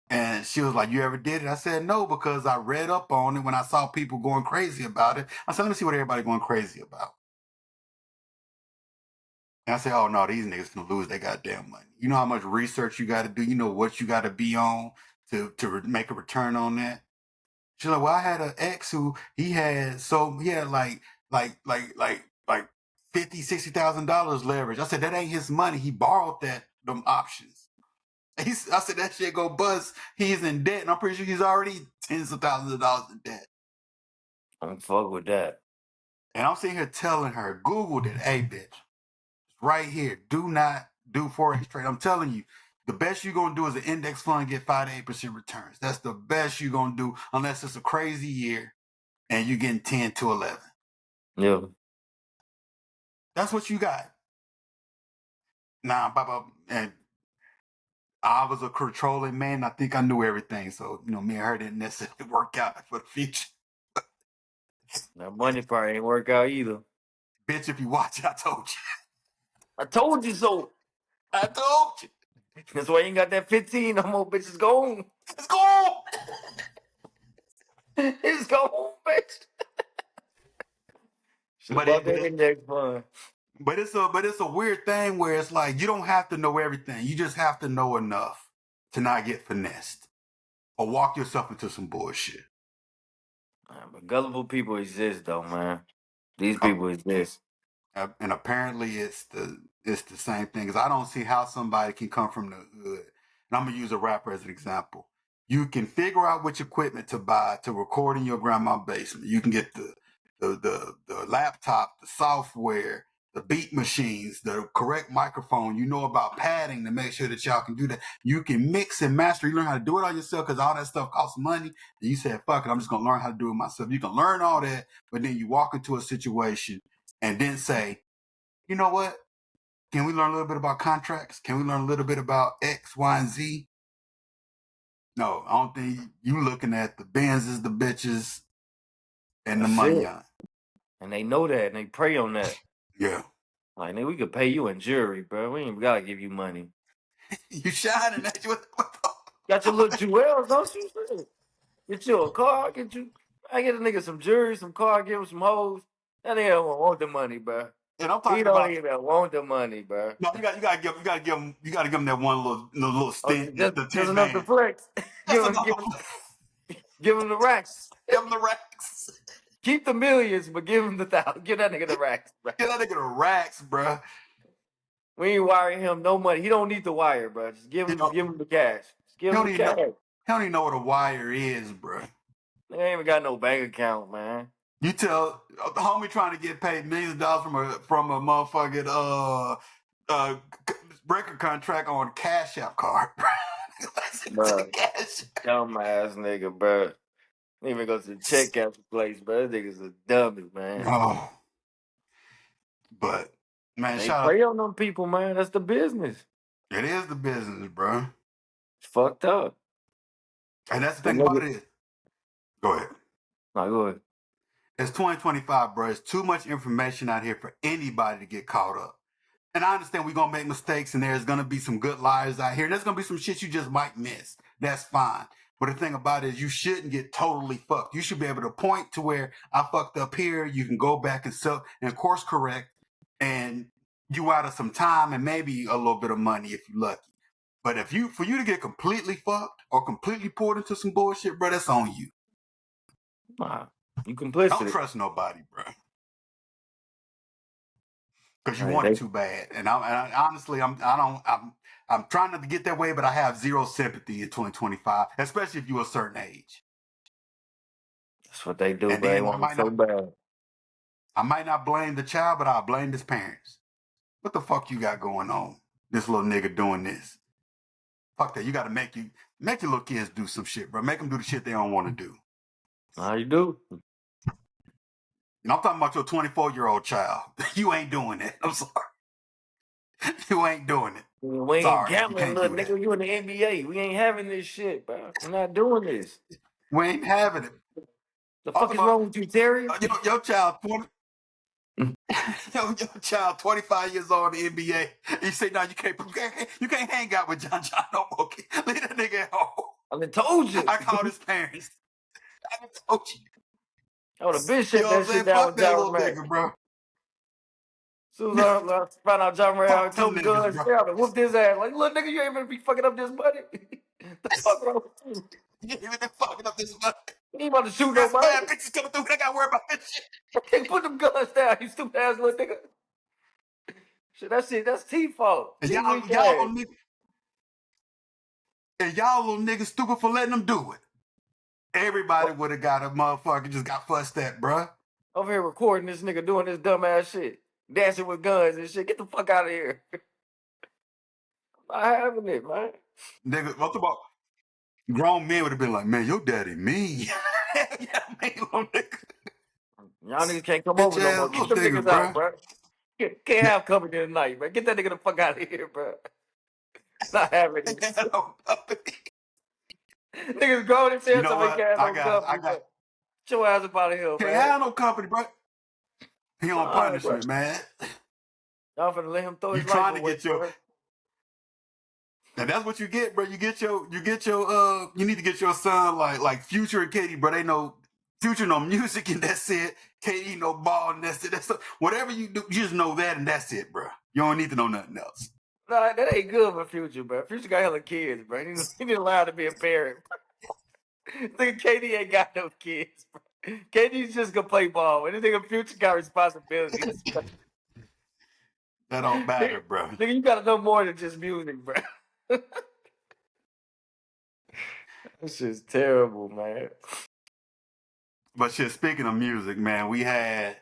And she was like, you ever did it? I said, no, because I read up on it when I saw people going crazy about it. I said, let me see what everybody going crazy about. And I said, oh, no, these niggas gonna lose their goddamn money. You know how much research you got to do? You know what you got to be on to make a return on that? She's like, well, I had an ex who he had like $50,000-$60,000 leverage. I said, that ain't his money. He borrowed them options. I said, that shit go bust. He's in debt, and I'm pretty sure he's already tens of thousands of dollars in debt. I don't fuck with that. And I'm sitting here telling her, Googled it. Hey, bitch, it's right here. Do not do Forex trade. I'm telling you, the best you're going to do is an index fund, get 5 to 8% returns. That's the best you're going to do unless it's a crazy year and you're getting 10 to 11. Yeah. That's what you got. Nah, and I was a controlling man. I think I knew everything. So, me and her didn't necessarily work out for the future. That money part ain't work out either. Bitch, if you watch it, I told you. I told you so. I told you. That's why you ain't got that 15 no more, bitch. It's gone. It's gone. It's gone, bitch. Shit about that index fund. But it's a weird thing where it's like you don't have to know everything. You just have to know enough to not get finessed or walk yourself into some bullshit. But gullible people exist, though, man. These people exist. And apparently it's the same thing. Because I don't see how somebody can come from the hood. And I'm gonna use a rapper as an example. You can figure out which equipment to buy to record in your grandma's basement. You can get the laptop, the software, the beat machines, the correct microphone. You know about padding to make sure that y'all can do that. You can mix and master. You learn how to do it on yourself because all that stuff costs money. And you said, fuck it, I'm just gonna learn how to do it myself. You can learn all that, but then you walk into a situation and then say, you know what? Can we learn a little bit about contracts? Can we learn a little bit about X, Y, and Z? No, I don't think you looking at the Benzes, the bitches, and That's the money it. on. And they know that, and they prey on that. Yeah. Like, nigga, we could pay you in jewelry, bro. We ain't gotta give you money. You shining at you. Got your little jewels, don't you? Get you a car, I get a nigga some jewelry, some car, give him some hoes. That nigga don't want the money, bro. And I'm He talking don't about. even want the money, bro. No, you gotta give him that one little stint, the Just 10 enough to band. flex. That's give enough. him the racks. Give him the racks. Keep the millions, but give him the 1,000. Give that nigga the racks, bro. Give that nigga the racks, bro. We ain't wiring him no money. He don't need the wire, bro. Just give him the cash. Just give him the cash. He don't even know what a wire is, bro. They ain't even got no bank account, man. You tell the homie trying to get paid millions of dollars from a motherfucking record contract on a Cash App card, Bro, cash. dumbass nigga, bro. Didn't even go to the checkout place, bro. This nigga's a dummy, man. Oh, but man, They shout prey out. on them people, man. That's the business. It is the business, bro, It's fucked up. and that's the That thing nigga, about it. Go ahead. no, go ahead. It's 2025, bro. It's too much information out here for anybody to get caught up. And I understand we're going to make mistakes and there's going to be some good liars out here. And there's going to be some shit you just might miss. That's fine. But the thing about it is you shouldn't get totally fucked. You should be able to point to where I fucked up here. You can go back and course correct and you out of some time and maybe a little bit of money if you're lucky. But for you to get completely fucked or completely poured into some bullshit, bro, that's on you. Nah, you complicit. Don't trust nobody, bro. because you want it too bad. And honestly, I'm trying not to get that way, but I have zero sympathy in 2025, especially if you're a certain age. That's what they do, And bro. They then want it so bad. I might not blame the child, but I'll blame his parents. What the fuck you got going on? This little nigga doing this. Fuck that. You got to make your little kids do some shit, bro. Make them do the shit they don't want to do. How you do? And I'm talking about your 24-year-old child. You ain't doing it. I'm sorry. You ain't doing it. We ain't gambling, little nigga. You in the NBA. We ain't having this shit, bro. We're not doing this. We ain't having it. The fuck is wrong with you, Terry? Your child 20. Your child 25 years old in the NBA. You say, no, you can't hang out with John no more. Leave that nigga at home. I done told you. I called his parents. I done told you. I would have been shut that shit down with John Ray. Bro. As soon as I found out John Ray had two guns, I would have whooped his ass. Like, look, nigga, you ain't gonna be fucking up this money. The fuck wrong with you? You ain't been fucking up this money. You ain't about to shoot nobody. Bad bitches coming through. They gotta worry about this shit. Put them guns down, you stupid ass little nigga. Shit, that's T fault. And y'all little niggas stupid for letting them do it. Everybody would have got a motherfucker just got fussed at, bruh. Over here recording this nigga doing this dumb ass shit. Dancing with guns and shit. Get the fuck out of here. I'm not having it, man. Nigga, what about grown men would have been like, man, your daddy mean. Yeah, man, little nigga. Y'all niggas can't come over no more. Get them niggas out, bro. Can't have company tonight, man. Get that nigga the fuck out of here, bro. Not having it. Niggas grown and said something can't have no company. Get your ass up out of here, man. Can't have no company, bro. He on punishment, man. Y'all finna let him throw his life trying to away, get your. And that's what you get, bro. You need to get your son like Future and Katie, bro. They know Future know music and that's it. Katie know ball and that's it. Whatever you do, you just know that and that's it, bro. You don't need to know nothing else. Nah, that ain't good for Future, bro. Future got hella kids, bro. He didn't allowed to be a parent. Nigga, Katie ain't got no kids, bro. Katie's just gonna play ball. And this nigga Future got responsibilities. That don't matter, bro. Nigga, you gotta know more than just music, bro. This shit's terrible, man. But shit, speaking of music, man, we had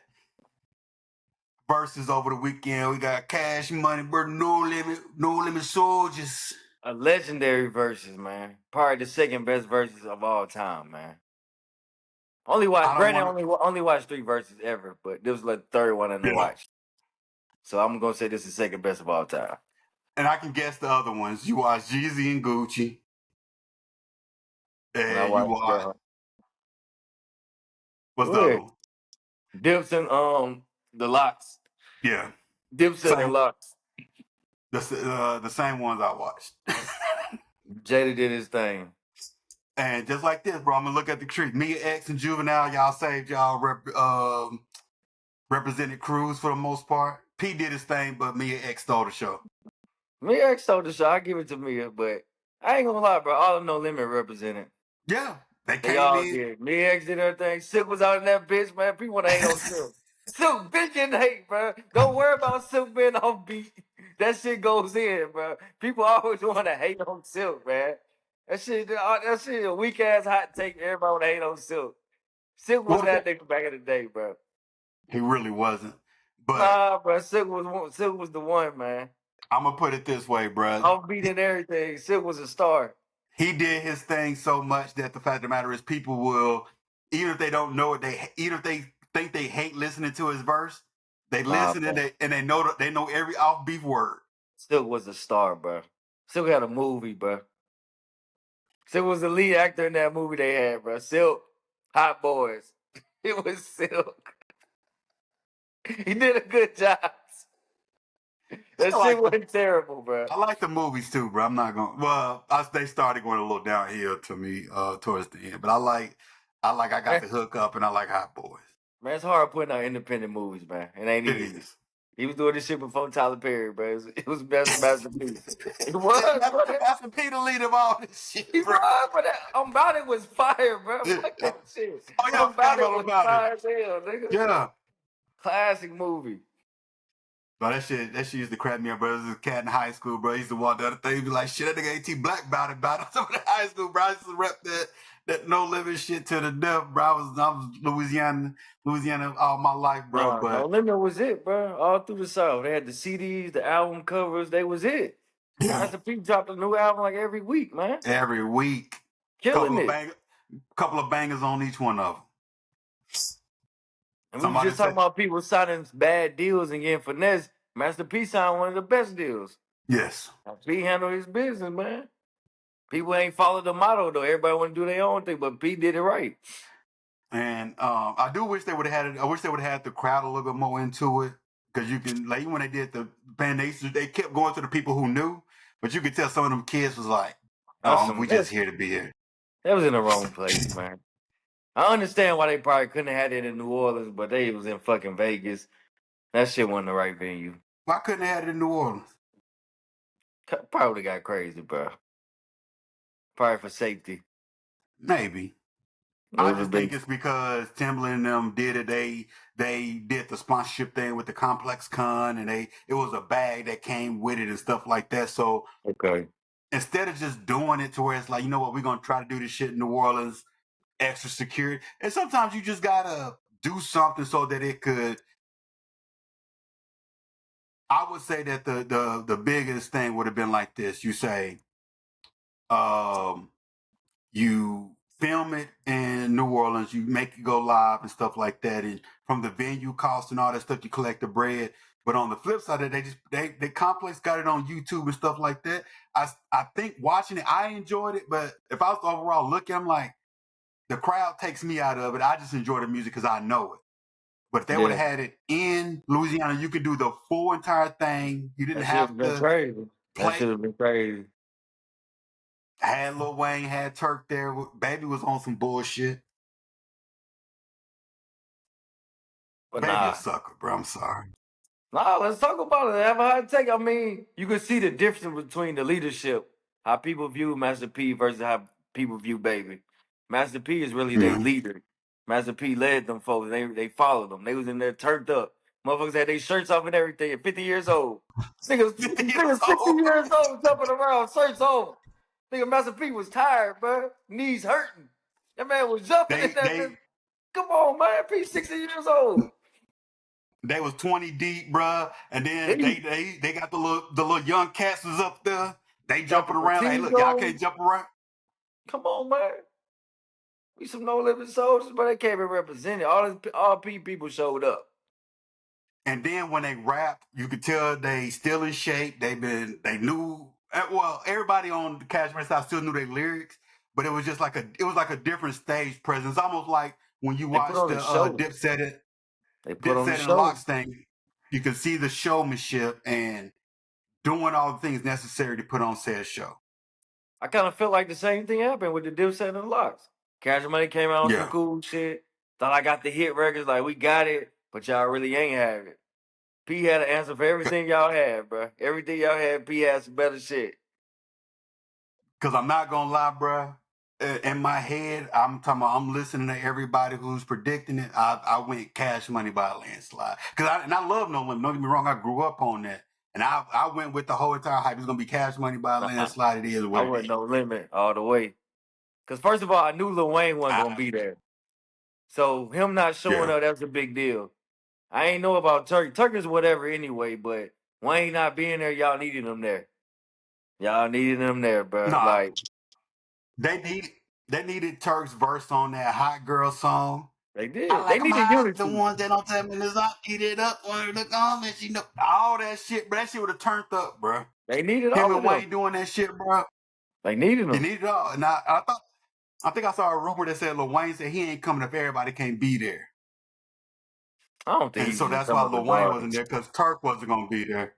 verses over the weekend. We got Cash Money, bro. No Limit Soldiers. A legendary verses, man. Probably the second best verses of all time, man. Only watched 3 verses ever, but this was like the third one in the watch. So I'm gonna say this is the second best of all time. And I can guess the other ones. You watch Jeezy and Gucci. And you watch. What's the other one? Dips and the Locks. Yeah. Dips and Locks. The same ones I watched. Jada did his thing. And just like this, bro, I'm gonna look at the tree. Mia X and Juvenile, y'all saved y'all represented Cruz for the most part. P did his thing, but Mia X stole the show. Mia X stole the show. I give it to Mia, but I ain't gonna lie, bro. All of No Limit represented. Yeah, they all did. Mia X did her thing. Silk was out in that bitch, man. People want to hate on Silk. Silk, bitch, getting hate, bro. Don't worry about Silk being on beat. That shit goes in, bro. People always want to hate on Silk, man. That shit a weak ass hot take. Everybody want to hate on Silk. Silk was that nigga back in the day, bro. He really wasn't. But nah, bro. Silk was the one, man. I'm gonna put it this way, bro. On beat and everything. Silk was a star. He did his thing so much that the fact of the matter is, people will, even if they don't know it, even if they think they hate listening to his verse, they listen and they know every off-beat word. Silk was a star, bro. Silk had a movie, bro. Silk was the lead actor in that movie they had, bro. Silk, Hot Boys. It was Silk. He did a good job. That shit wasn't terrible, bro. I like the movies too, bro. I'm not going. Well, they started going a little downhill to me towards the end, but I got the hook up, and I like Hot Boys. Man, it's hard putting out independent movies, man. It ain't easy. He was doing this shit before Tyler Perry, bro. It was Master P. It was, bro. Master P the lead of all this shit, he bro. was, but About It was fire, bro. Fuck that shit. Oh, yeah, About It was fire as hell, nigga. Yeah. Classic movie. Bro, that shit used to crack me up, bro. There was a cat in high school, bro. He used to walk down the thing, be like, shit, that nigga AT Black about it. Some of the high school, bro. I used to rep that No Limit shit to the death, bro. I was Louisiana all my life, bro. Nah, No But Limit was it, bro. All through the South. They had the CDs, the album covers, they was it. yeah, Master P dropped a new album like every week, man. every week, Killing it. couple of bangers on each one of them. And we was Somebody just talking said, about people signing bad deals and getting finesse. Master P signed one of the best deals. yes. P handled his business, man. People ain't followed the motto though. Everybody want to do their own thing, but P did it right. And I do wish they would have had it. I wish they would have had the crowd a little bit more into it, because you can, like, even when they did the band, they kept going to the people who knew, but you could tell some of them kids was like, "Oh, we just here to be here." That was in the wrong place, man. I understand why they probably couldn't have had it in New Orleans, but they was in fucking Vegas. That shit wasn't the right venue. Why couldn't they have it in New Orleans? Probably got crazy, bro. Probably for safety. Maybe. I just think it's because Timbaland and them did it. They did the sponsorship thing with the Complex Con, and it was a bag that came with it and stuff like that. So okay, instead of just doing it to where it's like, you know what, we're gonna try to do this shit in New Orleans, extra security. And sometimes you just gotta do something so that it could. I would say that the biggest thing would have been like this. You say, you film it in New Orleans, you make it go live and stuff like that, and from the venue cost and all that stuff, you collect the bread. But on the flip side of it, they Complex got it on YouTube and stuff like that. I think watching it, I enjoyed it, but if I was to overall look, I'm like, the crowd takes me out of it. I just enjoy the music because I know it. But if they would have had it in Louisiana, you could do the full entire thing. You didn't have to crazy. That should play. have been crazy. Had Lil Wayne, had Turk there. Baby was on some bullshit. But Baby nah. a sucker, bro. I'm sorry. Nah, let's talk about it. Have a hot take. I mean, you can see the difference between the leadership, how people view Master P versus how people view Baby. Master P is really their Yeah. leader. Master P led them folks. They followed them. They was in there turned up. Motherfuckers had their shirts off and everything at 50 years old. Niggas, 50 years niggas 60 old. years old jumping around, shirts off. Nigga, Master P was tired, bro. Knees hurting. That man was jumping in that bitch. Come on, man. P 60 years old. They was 20 deep, bruh. And then they got the little young cats was up there. They jumping around. Hey, look, y'all can't jump around. Come on, man. We some No Limit soldiers, but they can't be represented. All people showed up. And then when they rap, you could tell they still in shape. They knew, well, everybody on the Cashmere side still knew their lyrics, but it was just like a different stage presence. Almost like when you watch the Dipset and Locks thing, you can see the showmanship and doing all the things necessary to put on said show. I kind of felt like the same thing happened with the Dipset and the Locks. Cash Money came out on some cool shit. Thought I got the hit records, like we got it, but y'all really ain't have it. P had an answer for everything y'all had, bro. Everything y'all had, P had some better shit. Cause I'm not gonna lie, bro. In my head, I'm listening to everybody who's predicting it. I went Cash Money by a landslide. And I love No Limit. Don't get me wrong, I grew up on that. And I went with the whole entire hype. It's gonna be Cash Money by a landslide. It is what I went No Limit all the way. Cause first of all, I knew Lil Wayne wasn't gonna be there. So him not showing up, that's a big deal. I ain't know about Turk. Turk is whatever anyway, but Wayne not being there, y'all needed him there. Y'all needed him there, bro. Nah, like they needed Turk's verse on that Hot Girl song. They did. I like they needed unity. The ones that don't tell me this, I eat it up when the comments, you know, all that shit, bro. That shit would have turned up, bro. They needed him all and of Wayne them. doing that shit, bro. They needed them. They needed it all. And I think I saw a rumor that said Lil Wayne said he ain't coming if everybody can't be there. I don't think. And so that's why Lil Wayne wasn't there, because Turk wasn't gonna be there.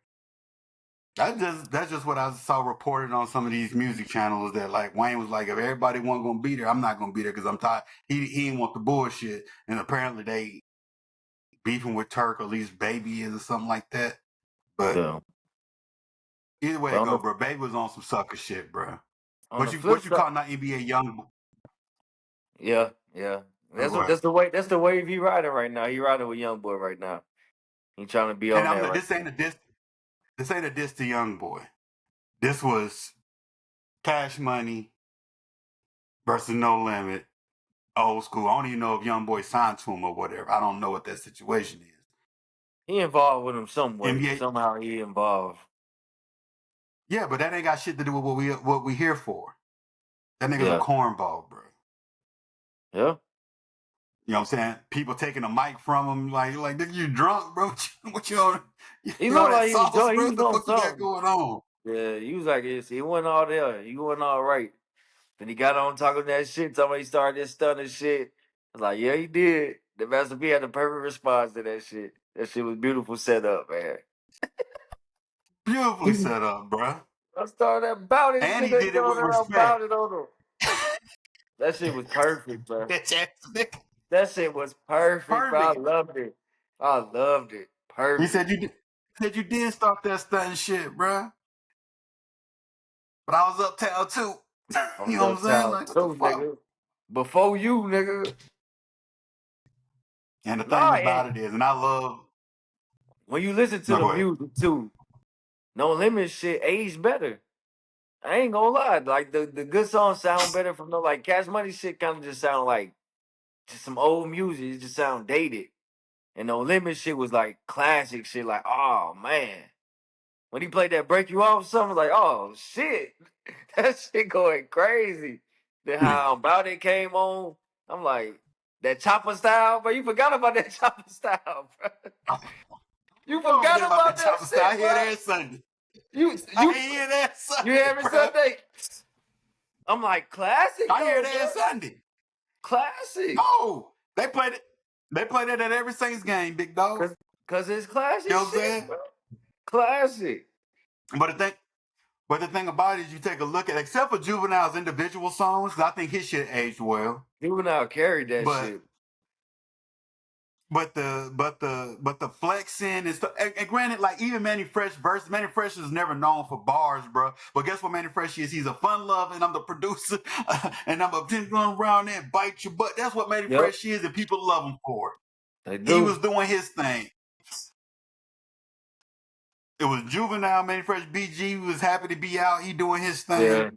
That's just what I saw reported on some of these music channels, that like Wayne was like, if everybody wasn't gonna be there, I'm not gonna be there because I'm tired. He didn't want the bullshit, and apparently they beefing with Turk, or at least Baby is or something like that. But either way it go, bro, Baby was on some sucker shit, bro. What you call not NBA young? Yeah. That's the way. That's the wave he riding right now. He riding with YoungBoy right now. He trying to be And on that right. this ain't a diss. This ain't a diss to Young Boy. This was Cash Money versus No Limit, old school. I don't even know if Young Boy signed to him or whatever. I don't know what that situation is. He involved with him some way. NBA, Somehow he involved. yeah, but that ain't got shit to do with what we here for. That nigga's a Yeah. cornball, bro. Yeah. You know what I'm saying? People taking a mic from him, like, nigga, you drunk, bro? What you on? He You on looked that like he was sauce, doing. He bro? What was the on fuck you got something. going on? Yeah. He was like, he wasn't all there. He wasn't all right. Then he got on talking that shit. Talking about he started this stunning shit. I was like, yeah, he did. The Master P had the perfect response to that shit. That shit was beautiful setup, man. Beautifully set up, bro. I started about it. And Shit, he they did it going with around respect. about it on him. That shit was perfect, bro. Bitch ass nigga. That shit was perfect, bro. I Perfect. loved it. I loved it. He Perfect. said you did start that stunting shit, bro. But I was uptown too. I You was know what I'm saying? uptown Like, what the too, fuck? nigga. Before you, nigga. And the thing Nah, about and it is, and I love. when you listen to No, the go ahead. music too, No Limit shit aged better. I ain't gonna lie. Like the good songs sound better from the like Cash Money shit kind of just sound like just some old music. It just sound dated. And No Limit shit was like classic shit. Like, oh man. When he played that Break You Off song, I was like, oh shit. That shit going crazy. Then how About It came on. I'm like, that chopper style, bro. You forgot about that chopper style, bro. You I don't forgot forget about about that that chopper style. I shit, hear bro. that every Sunday. You I you hear that you Sunday, every bro. Sunday. I'm like, classic I hear though, that bro. every Sunday. Classic. No, they played it. They played it at every Saints game, big dog. Cause it's You classic know what I'm shit, saying? bro. Classic. But the thing about it is, you take a look at, except for Juvenile's individual songs, 'cause I think his shit aged well. Juvenile carried that But shit. the flexing and stuff. And granted, like even Manny Fresh is never known for bars, bro. But guess what, Manny Fresh is? He's a fun lover, and I'm the producer, and I'm a going around there and bite your butt. That's what Manny Yep, Fresh is, and people love him for it. they He do. was doing his thing. It was Juvenile, Manny Fresh, BG was happy to be out. He doing his thing. Yeah.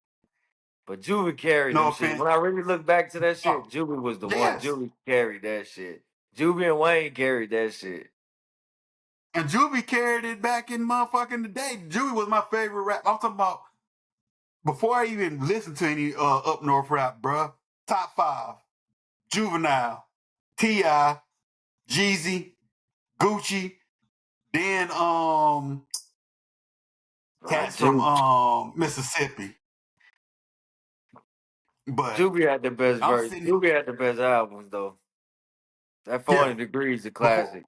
But Juvie carried No them shit. offense. When I really look back to that Oh, shit, Juvie was the one. yes. Juvie carried that shit. Juvie and Wayne carried that shit. And Juvie carried it back in motherfucking the day. Juvie was my favorite rap. I'm talking about before I even listened to any up north rap, bruh. Top 5. Juvenile, T.I., Jeezy, Gucci, then cats from Juvie, Mississippi. But Juvie had the best I'm verse. sitting Juvie had the best albums though. That yeah, 400 Degrees is a before classic.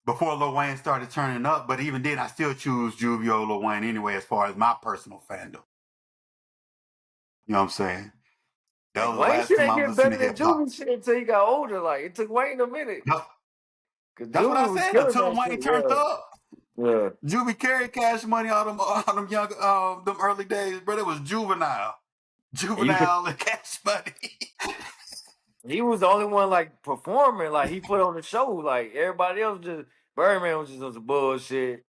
before Lil Wayne started turning up, but even then I still choose Juvie over Lil Wayne anyway as far as my personal fandom. You know what I'm saying? That And was the Wayne last shit time ain't I getting listened better to than hip hop. Juvie shit until he got older. Like it took Wayne a minute. That's, Cause that's what I Juvie was said killing until that Wayne shit. turned Yeah. up. Yeah. Juvie carried Cash Money all them young them early days, bro. It was Juvenile. And you could Juvenile and Cash Money. he was the only one like performing, like he put on the show. Like everybody else just Birdman was just on some bullshit.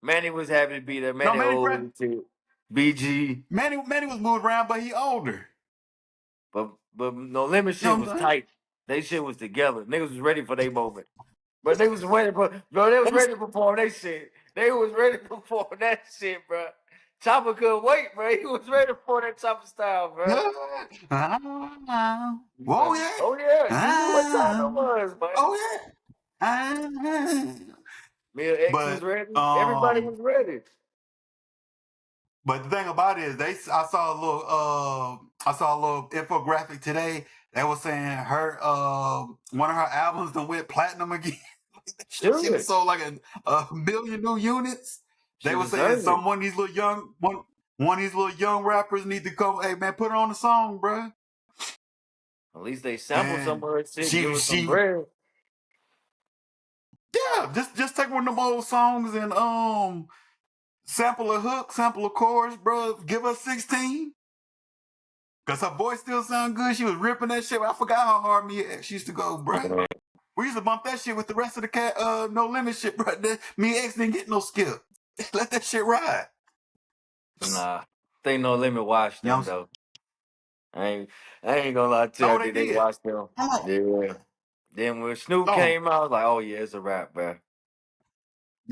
Manny was happy to be there. No, Manny old and shit. BG. Manny was moved around, but he older. But No Limit You know shit what was I'm saying? tight. They shit was together. Niggas was ready for their moment. But they was ready for bro, they was That's- ready to perform they shit. They was ready to perform that shit, bro. Chopper couldn't wait, bro. He was ready for that chopper style, bro. Whoa, yeah. Oh yeah, you knew what time Ah, it was, man. oh yeah. Ah. Mia X was But ready. Everybody was ready. but the thing about it is I saw a little infographic today that was saying her one of her albums done went platinum again. She was Should. sold like a million new units. They She were saying deserved it. one of these little one of these little young rappers need to come. Hey man, put her on the song, bruh. At least they sample some And of her shit, give her some bread. yeah, just take one of them old songs and sample a hook, sample a chorus, bro. Give her 16. Cause her voice still sound good. She was ripping that shit. I forgot how hard Mia X used to go, bruh. We used to bump that shit with the rest of the No Limit shit, bro. Mia X didn't get no skip. Let that shit ride. Nah, think No Limit watched You know them what I'm though. I ain't, I ain't gonna lie to you. saying? I Oh, they think they did. watched them. Oh, Yeah. Then when Snoop oh, came out, I was like, oh yeah, it's a rap, bro.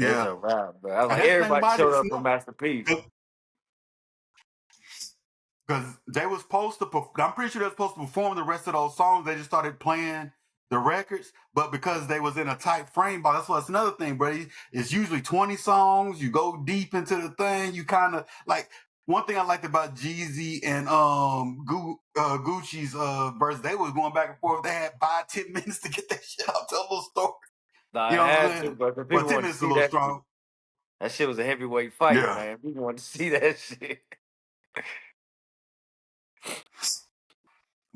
It's yeah. a rap, bro. I was And like, that's the thing everybody about it, showed up for Snoop. Master P. Because they was supposed to, I'm pretty sure they were supposed to perform the rest of those songs. They just started playing the records, but because they was in a tight frame, but that's another thing, bro. It's usually 20 songs. You go deep into the thing. You kind of like one thing I liked about Jeezy and Gucci's verse. They was going back and forth. They had 5-10 minutes to get that shit out, tell a little story. Nah, You I know what I'm had to, saying? but the Well, people 10 wanted to minutes is a see little that shit. strong. That shit was a heavyweight fight, Yeah, man. People wanted to see that shit.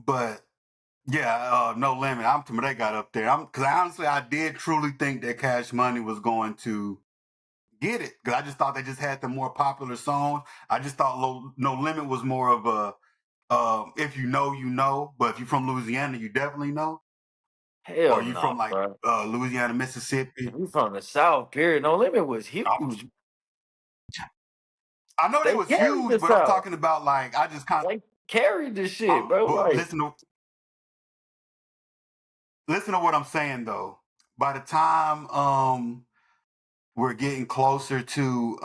but yeah, No Limit. I'm to they got up there. Because honestly, I did truly think that Cash Money was going to get it because I just thought they just had the more popular songs. I just thought No Limit was more of a if you know, you know. But if you're from Louisiana, you definitely know. Or Hell you no, from like bro. Louisiana, Mississippi. We from the South, period. No Limit was I'm- huge. I know they They was carried huge, the but I'm South. talking about like I just kind of. They carried the shit, bro. But Like, listen to what I'm saying though. By the time we're getting closer to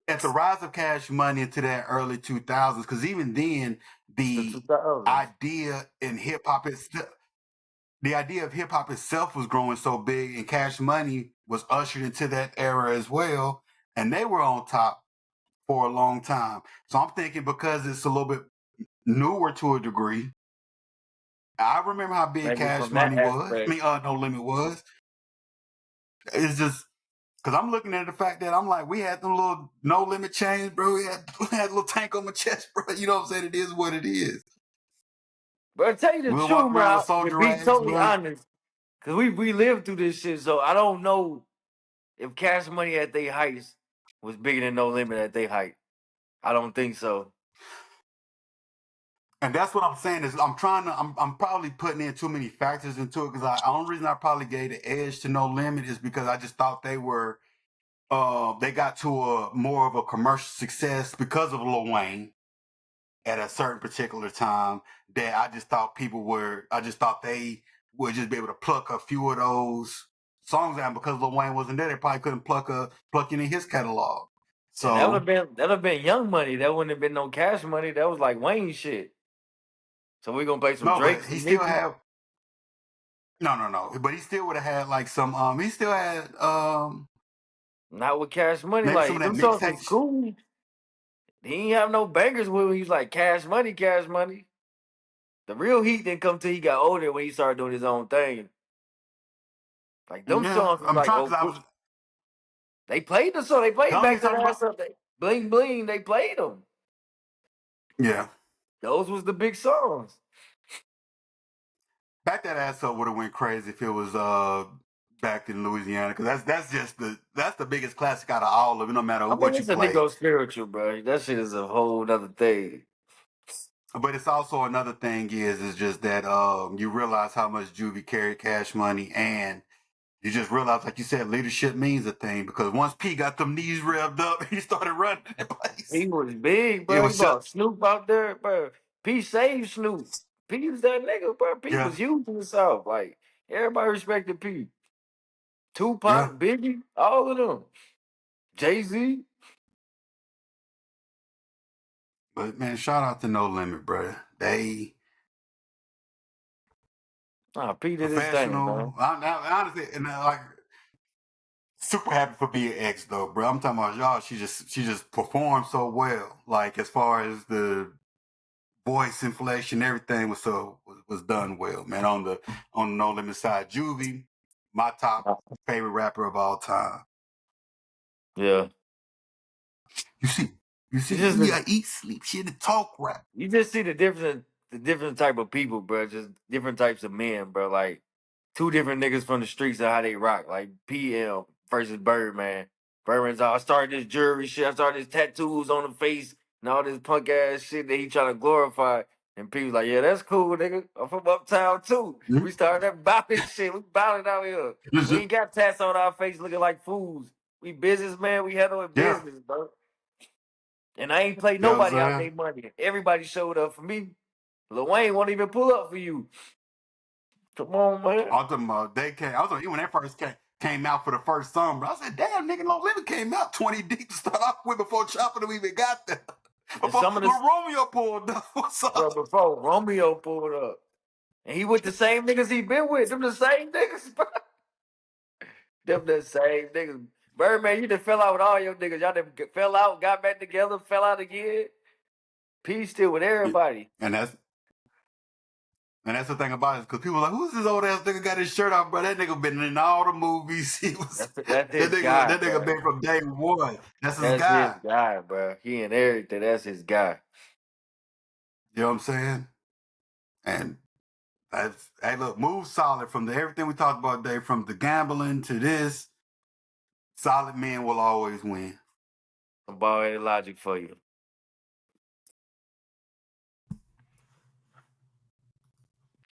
at the rise of Cash Money into that early 2000s, because even then the the 2000s. idea in hip hop itself, the idea of hip hop itself was growing so big, and Cash Money was ushered into that era as well, and they were on top for a long time. So I'm thinking because it's a little bit newer to a degree. I remember how big Maybe Cash from that Money was. I aspect. mean, No Limit was. It's just because I'm looking at the fact that I'm like, we had them little No Limit chains, bro. We had a little tank on my chest, bro. You know what I'm saying? It is what it is. But to tell you the We'll walk truth, around with man, to soldier be rags, totally bro. honest, because we lived through this shit, so I don't know if Cash Money at their heights was bigger than No Limit at their height. I don't think so. And that's what I'm saying is I'm probably putting in too many factors into it because the only reason I probably gave the edge to No Limit is because I just thought they got to a more of a commercial success because of Lil Wayne at a certain particular time that I just thought they would just be able to pluck a few of those songs out because Lil Wayne wasn't there. They probably couldn't pluck any of his catalog. And So that would have been Young Money. That wouldn't have been no Cash Money. That was like Wayne shit. So we gonna play some no, Drake, but he some still Nicki. have no. But he still would have had like some. He still had Not with Cash Money. maybe some Like of that them songs was mixtape. cool. He ain't have no bangers with him. He's like Cash Money, Cash Money. The real heat didn't come till he got older when he started doing his own thing. Like them Yeah, songs was I'm like, trying oh, because I was. they played the song. They played Tell me back that talking about. ass up. They, bling bling. They played them. Yeah, Those was the big songs. back that ass up would have went crazy if it was back in Louisiana because that's the biggest classic out of all of it. No matter I mean, what you it's a play. Negro spiritual, bro. That shit is a whole other thing. But it's also another thing is just that you realize how much Juvie carried Cash Money, and you just realize, like you said, leadership means a thing because once P got them knees revved up, he started running the place. He was big, It bro. He was just brought Snoop out there, bro. P saved Snoop. P was that nigga, bro. P yeah, was huge in the South. Like, everybody respected P. yeah. Tupac, Biggie, all of them. Jay-Z. But man, shout out to No Limit, bro. They Nah, P did his thing, man. professional. Honestly, and like super happy for Mia X though, bro. I'm talking about y'all. She just performed so well. Like as far as the voice inflation, everything was done well, man. On the No Limit side, Juvie, my top favorite rapper of all time. Yeah. You see, It's just we gotta eat, sleep, shit, and talk rap. you just see the different type of people, bro. Just different types of men, bro. Like two different niggas from the streets of how they rock. Like PM versus Birdman. Birdman's all, I started this jewelry shit. I started this tattoos on the face and all this punk ass shit that he trying to glorify. And people like, yeah, that's cool, nigga. I'm from uptown too. Mhm. We started that bouting shit. We bouting out here. We ain't got tats on our face looking like fools. We businessman. We handling Yeah. business, bro. And I ain't played You know what nobody I'm out saying? their money. Everybody showed up for me. Lil Wayne won't even pull up for you. Come on, man. I was talking about when they first came out for the first song, bro. I said, damn, nigga, No Limit came out 20 deep to start off with before Chopper even got there. And Before some of Lil this, Romeo pulled up. What's up? bro, before Romeo pulled up. And he with the same niggas he been with. Them the same niggas, bro. Them the same niggas. Birdman, you done fell out with all your niggas. Y'all done fell out, got back together, fell out again. Peace still with everybody. And that's the thing about it, because people are like, who's this old ass nigga got his shirt off, bro? That nigga been in all the movies. That's his guy, that nigga bro. been from day one. That's his That's his guy. guy, bro. He and everything. That's his guy. You know what I'm saying? And hey, look, move solid from everything we talked about today, from the gambling to this. Solid men will always win. Some Bald Headed Logic for you.